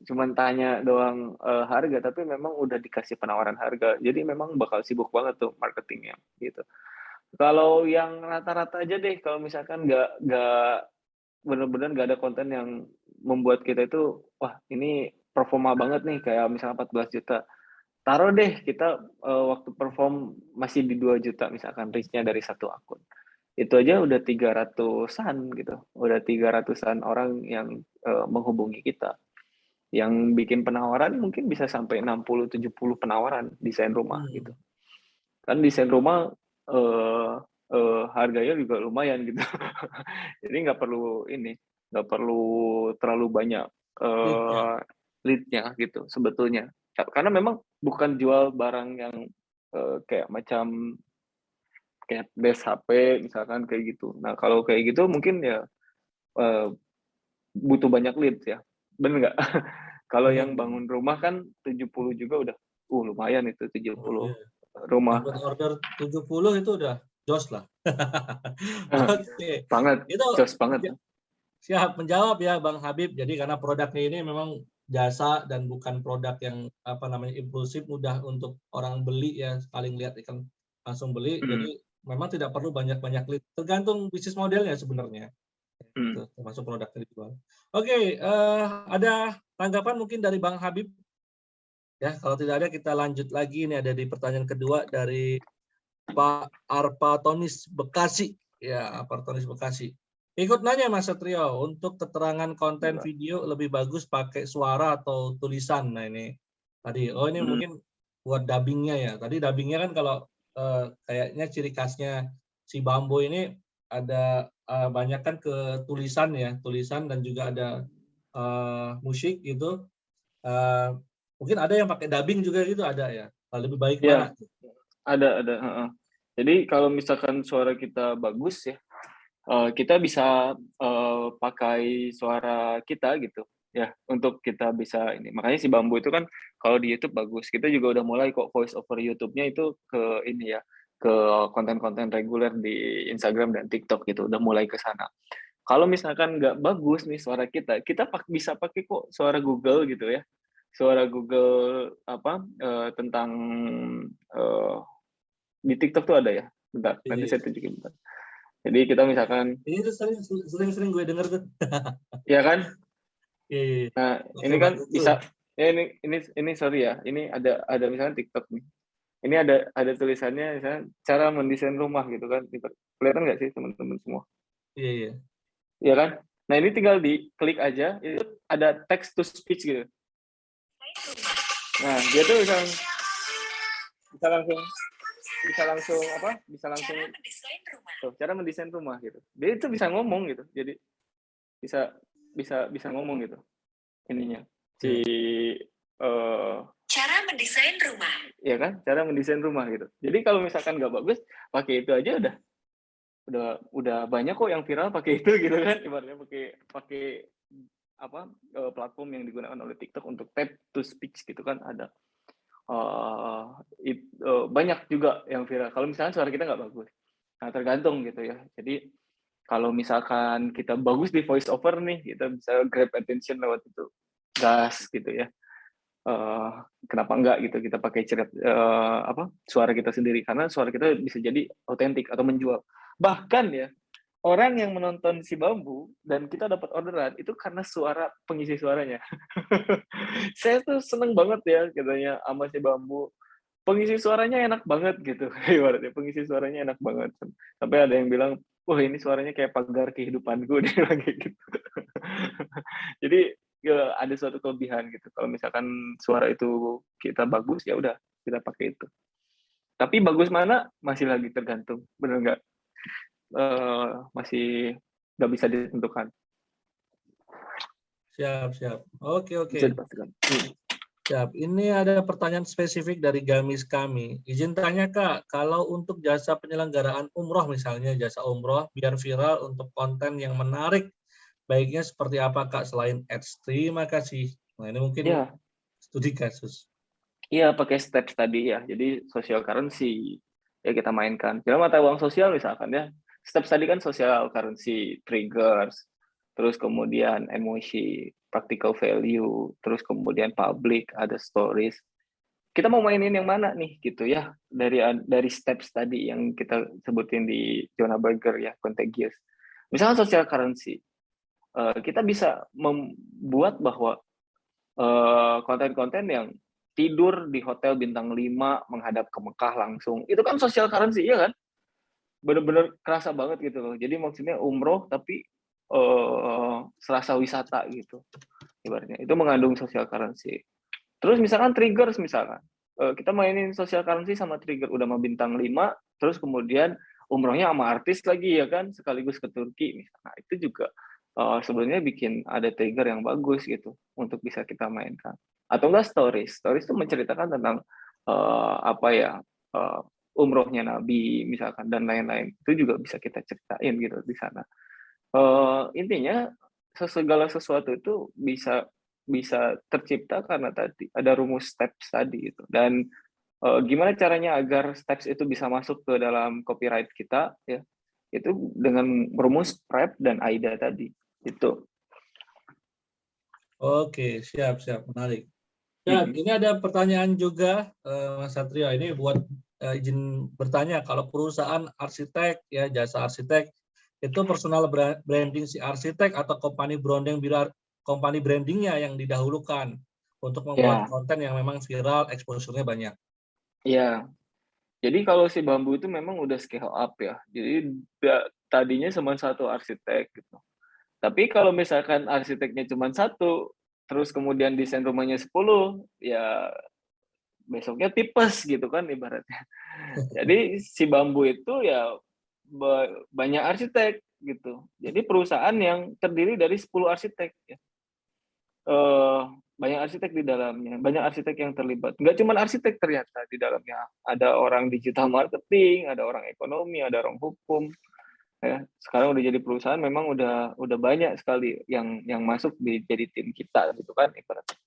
cuma tanya doang harga, tapi memang udah dikasih penawaran harga. Jadi memang bakal sibuk banget tuh marketingnya gitu. Kalau yang rata-rata aja deh, kalau misalkan nggak benar-benar nggak ada konten yang membuat kita itu wah ini performa banget nih kayak misalnya 14 juta. Taruh deh kita waktu perform masih di 2 juta misalkan reach-nya dari satu akun. Itu aja udah 300-an gitu. Udah 300-an orang yang menghubungi kita. Yang bikin penawaran mungkin bisa sampai 60-70 penawaran desain rumah gitu. Kan desain rumah harganya juga lumayan gitu. Jadi nggak perlu terlalu banyak lead-nya gitu sebetulnya. Karena memang bukan jual barang yang kayak macam kayak base HP misalkan kayak gitu. Nah kalau kayak gitu mungkin ya butuh banyak lead ya, bener nggak? Kalau yang bangun rumah kan 70 juga udah, lumayan itu 70 rumah.
Dapat order 70 itu udah jos lah. Oke.
Banget,
Itu
jos banget.
siap menjawab ya Bang Habib. Jadi karena produknya ini memang jasa dan bukan produk yang impulsif, mudah untuk orang beli ya, sekali lihat ikan langsung beli. Jadi memang tidak perlu banyak-banyak lead. Tergantung bisnis modelnya sebenarnya. Itu termasuk produk yang dijual. Oke, ada tanggapan mungkin dari Bang Habib? Ya, kalau tidak ada kita lanjut lagi. Ini ada di pertanyaan kedua dari Pak Arpatonis Bekasi. Ya, Arpatonis Bekasi. Ikut nanya Mas Satrio, untuk keterangan konten video lebih bagus pakai suara atau tulisan? Nah ini tadi, ini mungkin buat dubbingnya ya. Tadi dubbingnya kan kalau kayaknya ciri khasnya si Bambo ini ada banyak kan ke tulisan ya, tulisan dan juga ada musik gitu. Mungkin ada yang pakai dubbing juga gitu ada ya. Lebih baik
Ya,
mana?
ada. Jadi kalau misalkan suara kita bagus ya, kita bisa pakai suara kita gitu ya untuk kita bisa ini. Makanya si Bambu itu kan kalau di YouTube bagus. Kita juga udah mulai kok voice over YouTube-nya itu ke ini ya, ke konten-konten reguler di Instagram dan TikTok gitu. Udah mulai ke sana. Kalau misalkan nggak bagus nih suara kita, bisa pakai kok suara Google gitu ya. Suara Google tentang di TikTok tuh ada ya. Bentar, nanti saya tunjukin bentar. Jadi kita misalkan
Ini tuh sering gue denger tuh.
ya kan?
Iya.
Nah, ini kan bisa ya ini sorry ya. Ini ada misalnya TikTok nih. Ini ada tulisannya misalnya cara mendesain rumah gitu kan. Kelihatan nggak sih teman-teman semua?
Iya.
Iya kan? Nah, ini tinggal diklik aja, itu ada text to speech gitu. Nah, dia tuh bisa langsung cara mendesain rumah gitu. Dia itu bisa ngomong gitu. Jadi bisa ngomong gitu. Ininya. Cara mendesain rumah. Iya kan? Cara mendesain rumah gitu. Jadi kalau misalkan nggak bagus, pakai itu aja udah banyak kok yang viral pakai itu gitu kan. Ibaratnya pakai platform yang digunakan oleh TikTok untuk tap to speech gitu kan ada. Banyak juga yang viral. Kalau misalnya suara kita nggak bagus, nah tergantung gitu ya. Jadi kalau misalkan kita bagus di voice over nih, kita bisa grab attention lewat itu, gas gitu ya. Kenapa enggak gitu kita pakai suara kita sendiri, karena suara kita bisa jadi otentik atau menjual. Bahkan ya orang yang menonton si Bambu dan kita dapat orderan itu karena suara pengisi suaranya. Saya tuh seneng banget ya katanya sama si Bambu. Pengisi suaranya enak banget gitu. Ibaratnya pengisi suaranya enak banget. Sampai ada yang bilang, wah ini suaranya kayak pagar kehidupanku dia bilang gitu. Jadi ya, ada suatu kelebihan gitu. Kalau misalkan suara itu kita bagus ya udah kita pakai itu. Tapi bagus mana masih lagi tergantung, bener nggak? Masih nggak bisa ditentukan.
Siap. Oke.
Bisa dipastikan.
Siap. Ini ada pertanyaan spesifik dari Gamis kami. Izin tanya Kak, kalau untuk jasa penyelenggaraan umroh misalnya, jasa umroh biar viral untuk konten yang menarik, baiknya seperti apa Kak selain ads? Terima kasih. Nah ini mungkin studi kasus.
Iya, pakai steps tadi ya. Jadi social currency ya kita mainkan. Dalam mata uang sosial misalkan ya. Steps tadi kan social currency, triggers, terus kemudian emosi, practical value, terus kemudian public, ada stories. Kita mau mainin yang mana nih gitu ya dari steps tadi yang kita sebutin di Jonah Berger ya, contagious. Misalnya social currency, kita bisa membuat bahwa konten-konten yang tidur di hotel bintang 5 menghadap ke Mekah langsung. Itu kan social currency, ya kan? Bener-bener kerasa banget gitu loh. Jadi maksudnya umroh tapi serasa wisata gitu. Ibaratnya. Itu mengandung social currency. Terus misalkan triggers misalkan. Kita mainin social currency sama trigger udah sama bintang 5, terus kemudian umrohnya sama artis lagi ya kan, sekaligus ke Turki misalnya. Nah, itu juga sebenarnya bikin ada trigger yang bagus gitu untuk bisa kita mainkan. Atau enggak stories. Stories itu menceritakan tentang umrohnya Nabi misalkan dan lain-lain. Itu juga bisa kita ceritain gitu di sana. Intinya segala sesuatu itu bisa tercipta karena tadi ada rumus steps tadi gitu. Dan gimana caranya agar steps itu bisa masuk ke dalam copyright kita ya, itu dengan rumus PrEP dan AIDA tadi itu.
Oke, siap, menarik. Dan ini ada pertanyaan juga Mas Satrio, ini buat izin bertanya, kalau perusahaan arsitek ya, jasa arsitek itu personal branding si arsitek atau company brandingnya yang didahulukan untuk membuat konten yang memang viral, exposure-nya banyak.
Iya. Jadi kalau si Bambu itu memang udah scale up ya. Jadi tadinya cuma satu arsitek gitu. Tapi kalau misalkan arsiteknya cuma satu, terus kemudian desain rumahnya 10, ya besoknya tipes gitu kan ibaratnya. Jadi si Bambu itu ya banyak arsitek gitu. Jadi perusahaan yang terdiri dari 10 arsitek ya. Banyak arsitek di dalamnya, banyak arsitek yang terlibat. Nggak cuma arsitek ternyata di dalamnya. Ada orang digital marketing, ada orang ekonomi, ada orang hukum. Ya, sekarang udah jadi perusahaan memang udah banyak sekali yang masuk jadi tim kita gitu kan ibaratnya.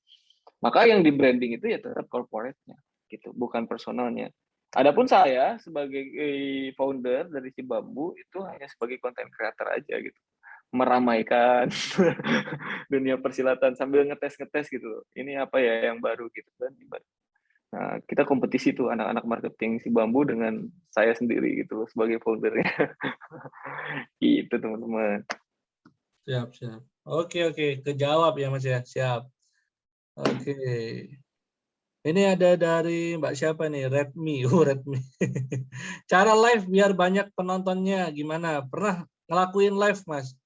Maka yang di branding itu ya tetap corporate-nya gitu, bukan personalnya. Adapun saya sebagai founder dari si Bambu itu hanya sebagai content creator aja gitu. Meramaikan dunia persilatan sambil ngetes-ngetes gitu. Ini apa ya yang baru gitu kan. Nah, kita kompetisi tuh anak-anak marketing si Bambu dengan saya sendiri gitu sebagai foundernya. Gitu teman-teman.
Siap, siap. Oke, kejawab ya Mas ya. Siap. Oke. Ini ada dari Mbak siapa nih? Redmi. Redmi. Cara live biar banyak penontonnya gimana? Pernah ngelakuin live, Mas?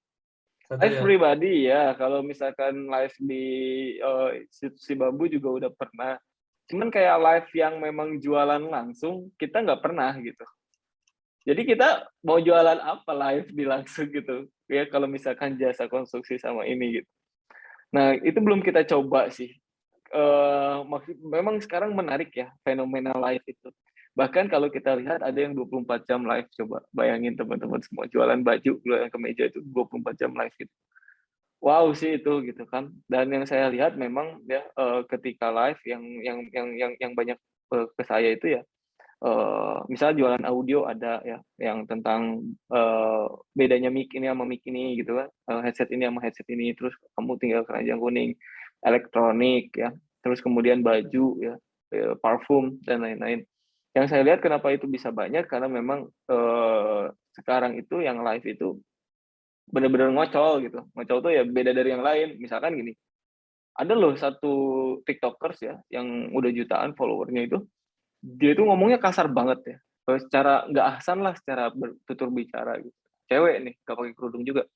Live
Satrio.
pribadi ya, kalau misalkan live di si Bambu juga udah pernah. Cuman kayak live yang memang jualan langsung, kita nggak pernah gitu. Jadi kita mau jualan apa live di langsung gitu. Ya kalau misalkan jasa konstruksi sama ini gitu. Nah, itu belum kita coba sih. Memang sekarang menarik ya fenomena live itu. Bahkan kalau kita lihat ada yang 24 jam live, coba bayangin teman-teman semua jualan baju, jualan kemeja itu 24 jam live gitu. Wow sih itu gitu kan. Dan yang saya lihat memang ya ketika live yang banyak ke saya itu ya misalnya jualan audio ada ya yang tentang bedanya mic ini sama mic ini gitu kan, headset ini sama headset ini, terus kamu tinggal keranjang kuning, elektronik ya, terus kemudian baju ya, parfum dan lain-lain. Yang saya lihat kenapa itu bisa banyak karena memang sekarang itu yang live itu benar-benar ngocol gitu. Ngocol tuh ya beda dari yang lain. Misalkan gini, ada loh satu tiktokers ya yang udah jutaan followernya itu, dia itu ngomongnya kasar banget ya. Secara nggak ahsan lah, secara bertutur bicara gitu. Cewek nih, nggak pakai kerudung juga.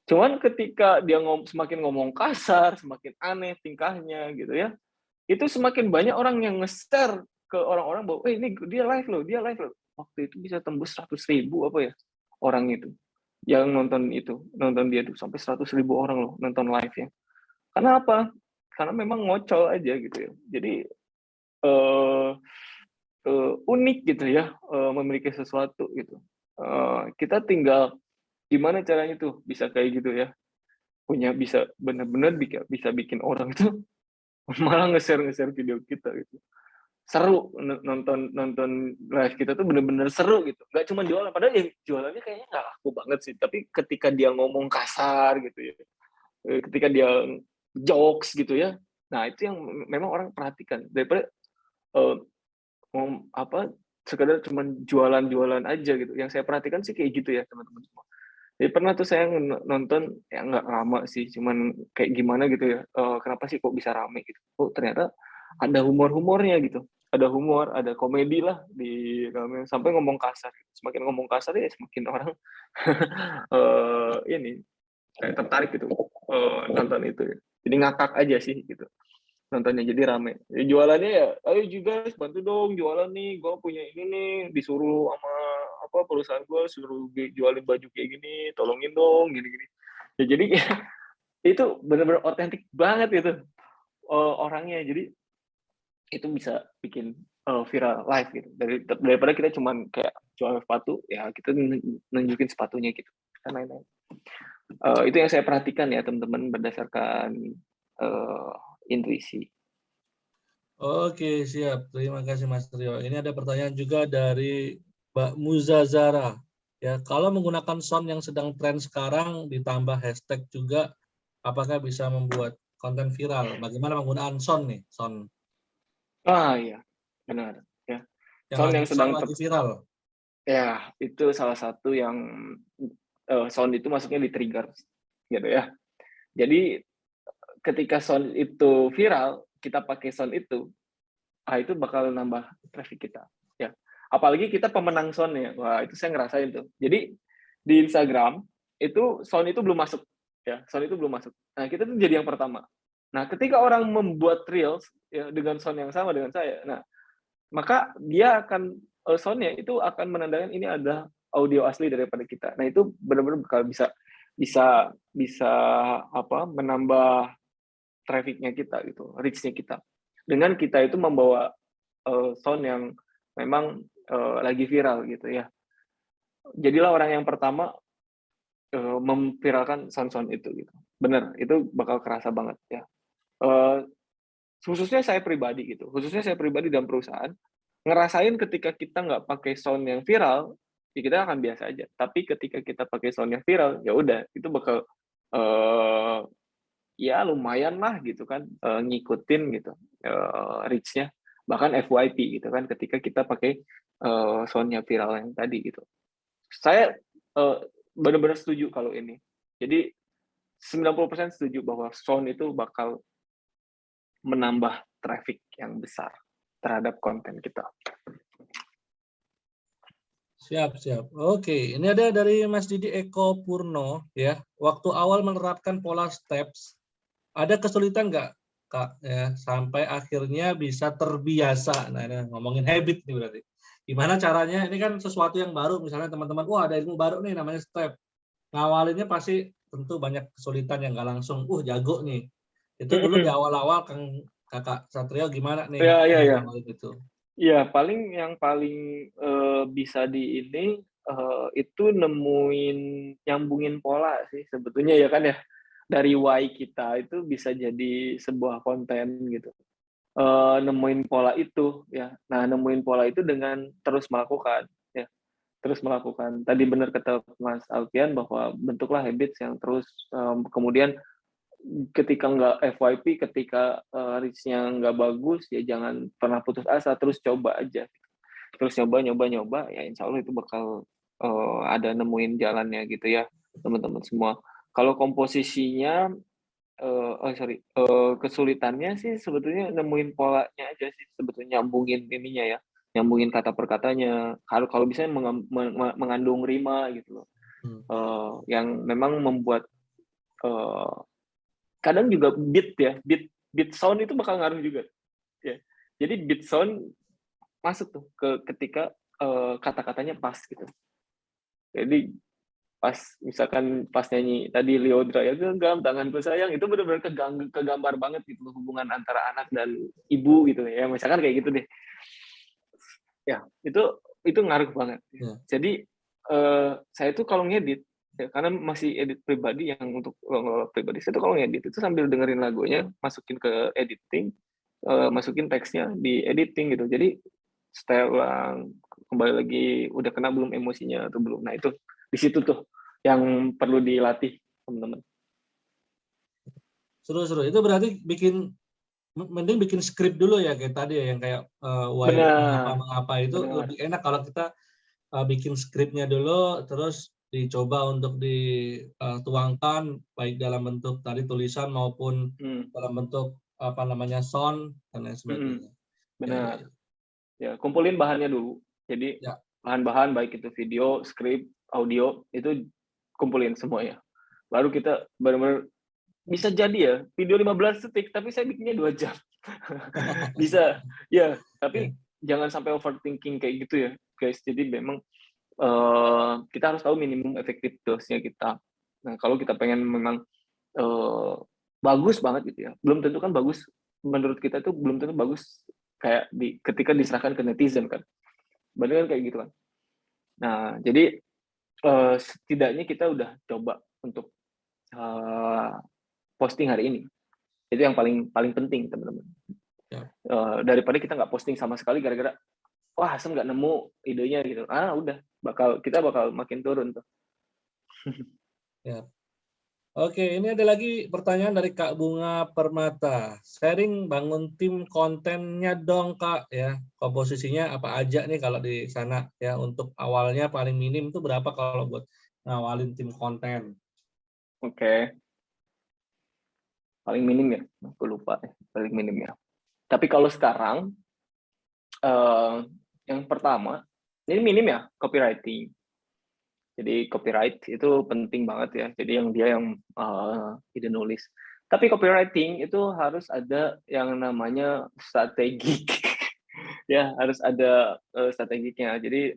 Cuman ketika dia semakin ngomong kasar, semakin aneh tingkahnya gitu ya, itu semakin banyak orang yang nge-share ke orang-orang bahwa, ini dia live loh, dia live loh. Waktu itu bisa tembus 100.000 apa ya orang itu yang nonton dia tuh sampai 100.000 orang loh nonton live-nya. Karena apa? Karena memang ngocol aja gitu ya. Jadi eh, unik gitu ya, memiliki sesuatu gitu. Kita tinggal gimana caranya tuh bisa kayak gitu ya, bisa benar-benar bisa bikin orang itu malah nge-share video kita gitu. Seru nonton nonton live kita tuh bener-bener seru gitu. Nggak cuma jualan, padahal ya jualannya kayaknya nggak laku banget sih. Tapi ketika dia ngomong kasar gitu ya, ketika dia jokes gitu ya, nah itu yang memang orang perhatikan daripada eh, apa sekedar cuma jualan-jualan aja gitu. Yang saya perhatikan sih kayak gitu ya teman-teman semua. Jadi pernah tuh saya nonton ya nggak lama sih, cuman kayak gimana gitu ya. Kenapa sih kok bisa rame gitu? Oh ternyata ada humor-humornya gitu. Ada humor, ada komedi lah di dalamnya. Sampai ngomong kasar. Semakin ngomong kasar ya semakin orang ini kayak tertarik gitu nonton itu. Ya. Jadi ngakak aja sih gitu nontonnya, jadi rame. Ya, jualannya ya, ayo juga bantu dong jualan nih, gue punya ini nih, disuruh sama apa perusahaan gue suruh jualin baju kayak gini, tolongin dong gini-gini. Ya jadi itu benar-benar otentik banget itu orangnya. Jadi itu bisa bikin viral live gitu. Daripada kita cuman kayak jual sepatu, ya kita nunjukin sepatunya gitu. Dan lain-lain. Itu yang saya perhatikan ya teman-teman berdasarkan intuisi.
Oke, siap. Terima kasih Mas Rio. Ini ada pertanyaan juga dari Mbak Muzazara. Ya, kalau menggunakan sound yang sedang tren sekarang ditambah hashtag juga, apakah bisa membuat konten viral? Bagaimana penggunaan sound nih? Sound
Iya, benar. Ya.
yang
Sound
lagi
yang
sound
sedang
lagi viral.
ya itu salah satu yang sound itu masuknya di trigger gitu ya. Jadi ketika sound itu viral, kita pakai sound itu, itu bakal nambah traffic kita. Ya. Apalagi kita pemenang sound ya. Wah, itu saya ngerasain tuh. Jadi di Instagram itu sound itu belum masuk ya. Sound itu belum masuk. Nah, kita tuh jadi yang pertama. Nah, ketika orang membuat reels ya dengan sound yang sama dengan saya. Nah, maka dia akan sound-nya itu akan menandakan ini ada audio asli daripada kita. Nah, itu benar-benar bakal bisa bisa bisa menambah traffic-nya kita gitu, reach-nya kita. Dengan kita itu membawa sound yang memang lagi viral gitu ya. Jadilah orang yang pertama memviralkan sound-sound itu gitu. Bener, itu bakal kerasa banget ya. Khususnya saya pribadi gitu, khususnya saya pribadi dalam perusahaan, ngerasain ketika kita nggak pakai sound yang viral, ya kita akan biasa aja. Tapi ketika kita pakai sound yang viral, ya udah itu bakal uh, ya lumayan lah gitu kan, ngikutin gitu reach-nya, bahkan FYP gitu kan ketika kita pakai sound-nya viral yang tadi gitu. Saya benar-benar setuju kalau ini. Jadi 90% setuju bahwa sound itu bakal menambah traffic yang besar terhadap konten kita.
Siap, siap. Oke, ini ada dari Mas Didi Eko Purno ya. Waktu awal menerapkan pola steps, ada kesulitan nggak, Kak? Ya, sampai akhirnya bisa terbiasa. Nah, ini ngomongin habit nih berarti. Gimana caranya? Ini kan sesuatu yang baru. Misalnya teman-teman, wah ada ilmu baru nih namanya step. Ngawalinnya pasti tentu banyak kesulitan yang nggak langsung. Jago nih. Itu dulu di awal-awal Kakak Satrio gimana nih
Ya, ya, ya.
ngawalin itu?
Ya, yang paling bisa di ini itu nemuin nyambungin pola sih sebetulnya ya kan ya. Dari why kita itu bisa jadi sebuah konten gitu. Nemuin pola itu ya. Nah, nemuin pola itu dengan terus melakukan ya. Terus melakukan. Tadi benar kata Mas Alfian bahwa bentuklah habits yang terus kemudian ketika nggak FYP, ketika reach-nya nggak bagus, ya jangan pernah putus asa, terus coba aja. Terus nyoba, ya insya Allah itu bakal ada nemuin jalannya gitu ya, teman-teman semua. Kalau komposisinya, kesulitannya sih sebetulnya nemuin polanya aja sih, sebetulnya nyambungin ininya ya, nyambungin kata per katanya. Kalau bisa mengandung rima gitu loh, yang memang membuat kadang juga beat ya, beat sound itu bakal ngaruh juga ya. Jadi beat sound masuk tuh ketika kata-katanya pas gitu. Jadi misalkan pas nyanyi tadi Liodra ya genggam tanganku sayang, itu benar-benar kegambar banget gitu hubungan antara anak dan ibu gitu ya, misalkan kayak gitu deh ya. Itu ngaruh banget ya. Jadi saya tuh kalau ngedit ya, karena masih edit pribadi, yang untuk pribadi saya tuh kalau ngedit itu sambil dengerin lagunya, masukin ke editing, masukin teksnya di editing gitu. Jadi setelah kembali lagi udah kena belum emosinya atau belum. Nah, itu di situ tuh yang perlu dilatih, teman-teman.
Seru-seru. Itu berarti mending bikin skrip dulu ya kayak tadi ya, yang kayak why
Benar.
mengapa itu
Benar.
lebih enak kalau kita bikin skripnya dulu, terus dicoba untuk dituangkan baik dalam bentuk tadi tulisan maupun dalam bentuk sound dan lain sebagainya.
Benar.
Ya.
Ya, kumpulin bahannya dulu. Jadi
Ya.
bahan-bahan baik itu video, skrip, audio, itu kumpulin semuanya. Baru kita benar-benar bisa jadi ya, video 15 detik, tapi saya bikinnya 2 jam. Bisa, ya. Tapi jangan sampai overthinking kayak gitu ya, guys. Jadi memang kita harus tahu minimum efektif dose-nya kita. Nah, kalau kita pengen memang bagus banget gitu ya, belum tentu kan bagus, menurut kita itu belum tentu bagus kayak ketika diserahkan ke netizen kan. Berarti kan kayak gitu kan. Nah, jadi setidaknya kita udah coba untuk posting hari ini. Itu yang paling penting, teman-teman.
Ya.
Daripada kita nggak posting sama sekali gara-gara wah asem nggak nemu idenya gitu. Udah kita bakal makin turun tuh.
Ya. Oke, ini ada lagi pertanyaan dari Kak Bunga Permata. Sharing bangun tim kontennya dong, Kak, ya. Komposisinya apa aja nih kalau di sana ya, untuk awalnya paling minim itu berapa kalau buat ngawalin tim konten?
Oke. Paling minim ya, aku lupa ya, paling minim ya. Tapi kalau sekarang yang pertama Ini minim ya, copywriting. Jadi copyright itu penting banget ya. Jadi dia yang ide nulis. Tapi copywriting itu harus ada yang namanya strategi. Ya, harus ada strategiknya. Jadi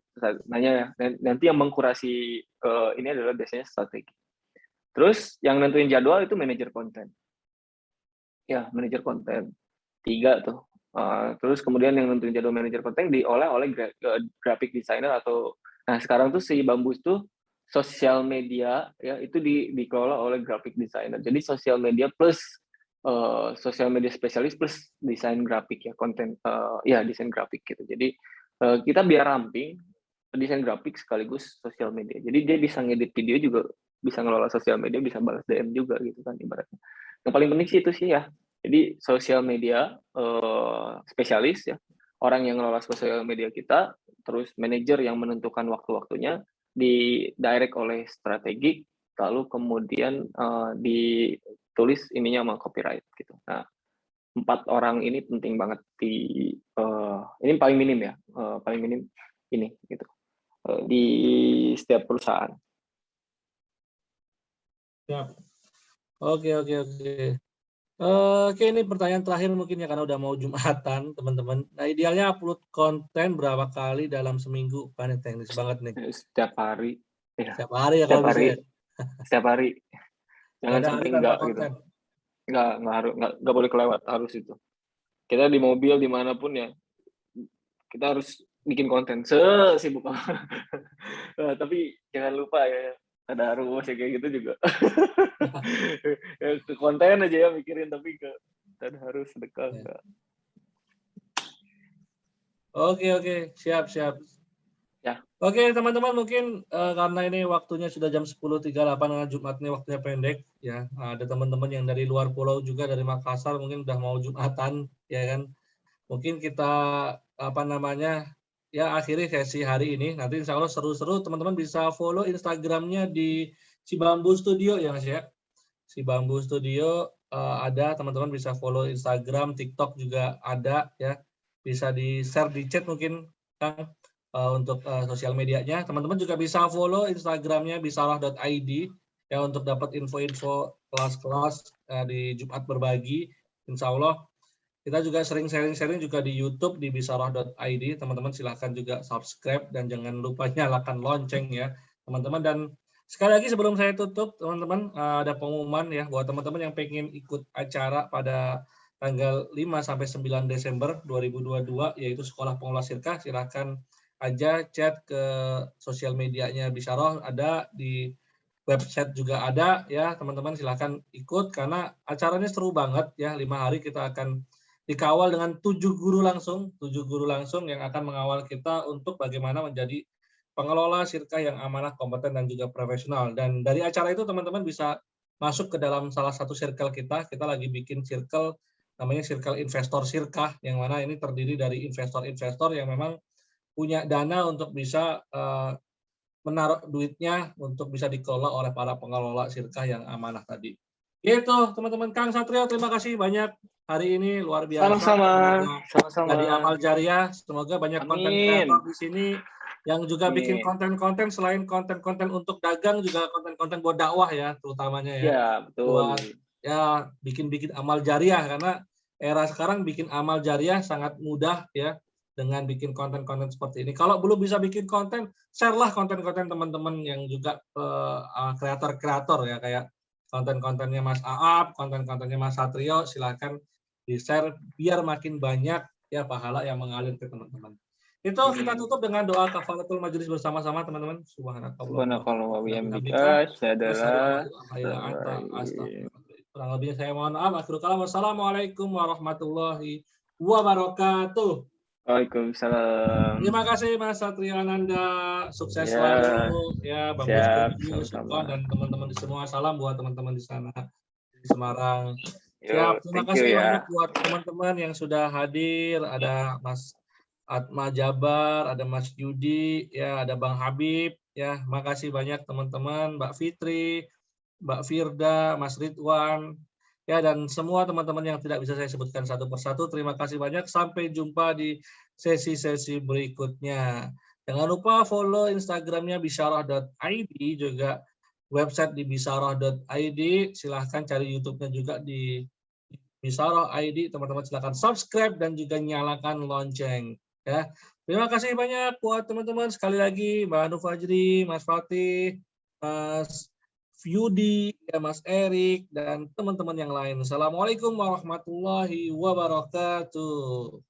nanya nanti yang mengkurasi ini adalah biasanya strategi. Terus yang nentuin jadwal itu manajer konten. Ya, manajer konten. 3 tuh. Terus kemudian yang nentuin jadwal manajer konten diolah oleh graphic designer atau sekarang tuh si Bambus tuh sosial media ya itu dikelola oleh graphic designer. Jadi sosial media plus sosial media spesialis plus desain grafik ya konten desain grafik gitu. Jadi kita biar ramping desain grafik sekaligus sosial media. Jadi dia bisa ngedit video juga, bisa ngelola sosial media, bisa balas DM juga gitu kan ibaratnya. Yang paling penting sih itu sih ya. Jadi sosial media spesialis ya, orang yang ngelola sosial media kita, terus manajer yang menentukan waktu-waktunya, di direct oleh strategi, lalu kemudian ditulis ininya sama copyright gitu. Nah, 4 orang ini penting banget ini paling minim ya, paling minim ini gitu di setiap perusahaan.
Siap. Oke. Oke, ini pertanyaan terakhir mungkin ya karena udah mau Jumatan, teman-teman. Nah, idealnya upload konten berapa kali dalam seminggu? Pak, ini teknis banget nih.
Setiap hari. Ya.
Setiap hari ya
Setiap
kalau
hari.
bisa.
Setiap hari. Jangan sampai enggak gitu. Enggak boleh kelewat, harus itu. Kita di mobil dimanapun ya, kita harus bikin konten sesibuk tapi jangan lupa ya ada harus ya kayak gitu juga. Ke konten aja ya mikirin, tapi ke harus sedekah enggak.
Oke, siap.
Ya.
Oke, teman-teman, mungkin karena ini waktunya sudah jam 10.38 karena Jumat ini waktunya pendek ya. Ada teman-teman yang dari luar pulau juga, dari Makassar mungkin udah mau Jumatan ya kan. Mungkin kita akhiri sesi hari ini. Nanti insya Allah seru-seru, teman-teman bisa follow Instagramnya di Si Bambu Studio ya Mas ya. Si Bambu Studio ada, teman-teman bisa follow Instagram, TikTok juga ada ya. Bisa di-share di chat mungkin Kang untuk sosial medianya. Teman-teman juga bisa follow Instagramnya bisarah.id ya untuk dapat info-info kelas-kelas di Jumat Berbagi. Insya Allah kita juga sering sharing-sharing juga di YouTube di bisarah.id. Teman-teman silahkan juga subscribe dan jangan lupa nyalakan lonceng ya, teman-teman. Dan sekali lagi sebelum saya tutup, teman-teman, ada pengumuman ya buat teman-teman yang pengen ikut acara pada tanggal 5 sampai 9 Desember 2022 yaitu Sekolah Pengelola Sirkah. Silahkan aja chat ke sosial medianya Bisarah, ada di website juga ada ya, teman-teman silahkan ikut karena acaranya seru banget ya. 5 hari kita akan dikawal dengan 7 guru langsung yang akan mengawal kita untuk bagaimana menjadi pengelola sirkah yang amanah, kompeten, dan juga profesional. Dan dari acara itu teman-teman bisa masuk ke dalam salah satu circle kita lagi bikin circle, namanya Circle Investor Sirkah, yang mana ini terdiri dari investor-investor yang memang punya dana untuk bisa menaruh duitnya untuk bisa dikelola oleh para pengelola sirkah yang amanah tadi. Gitu, teman-teman. Kang Satrio, terima kasih banyak hari ini, luar biasa.
Sama-sama.
Jadi amal jariah, semoga banyak konten kreator di sini yang juga bikin konten-konten selain konten-konten untuk dagang juga konten-konten buat dakwah ya, terutamanya ya.
Ya, betul.
Buat ya bikin-bikin amal jariah karena era sekarang bikin amal jariah sangat mudah ya dengan bikin konten-konten seperti ini. Kalau belum bisa bikin konten, share-lah konten-konten teman-teman yang juga kreator-kreator ya, kayak konten-kontennya Mas Aap, konten-kontennya Mas Satrio, silakan di-share biar makin banyak ya pahala yang mengalir ke teman-teman. Itu kita tutup dengan doa kafaratul majelis bersama-sama teman-teman. Subhanakallah wa bihamdika, kurang lebihnya saya mohon maaf. Akhirul kalam, wassalamualaikum warahmatullahi wabarakatuh.
Waalaikumsalam.
Terima kasih Mas Satrio Ananda, sukses selalu ya Bang Studio, dan teman-teman di semua. Salam buat teman-teman di sana di Semarang. Siap, terima kasih banyak buat teman-teman yang sudah hadir. Ada Mas Atma Jabar, ada Mas Yudi, ya ada Bang Habib, ya. Makasih banyak teman-teman, Mbak Fitri, Mbak Firda, Mas Ridwan, ya, dan semua teman-teman yang tidak bisa saya sebutkan satu persatu. Terima kasih banyak. Sampai jumpa di sesi-sesi berikutnya. Jangan lupa follow Instagramnya bisyarah.id, juga website di bisyarah.id. Silahkan cari YouTube-nya juga di Bisyarah.id. Teman-teman silahkan subscribe dan juga nyalakan lonceng. Ya, terima kasih banyak buat teman-teman. Sekali lagi, Mbak Anu Fajri, Mas Fatih, Mas Yudi, ya, Mas Erik, dan teman-teman yang lain. Assalamualaikum warahmatullahi wabarakatuh.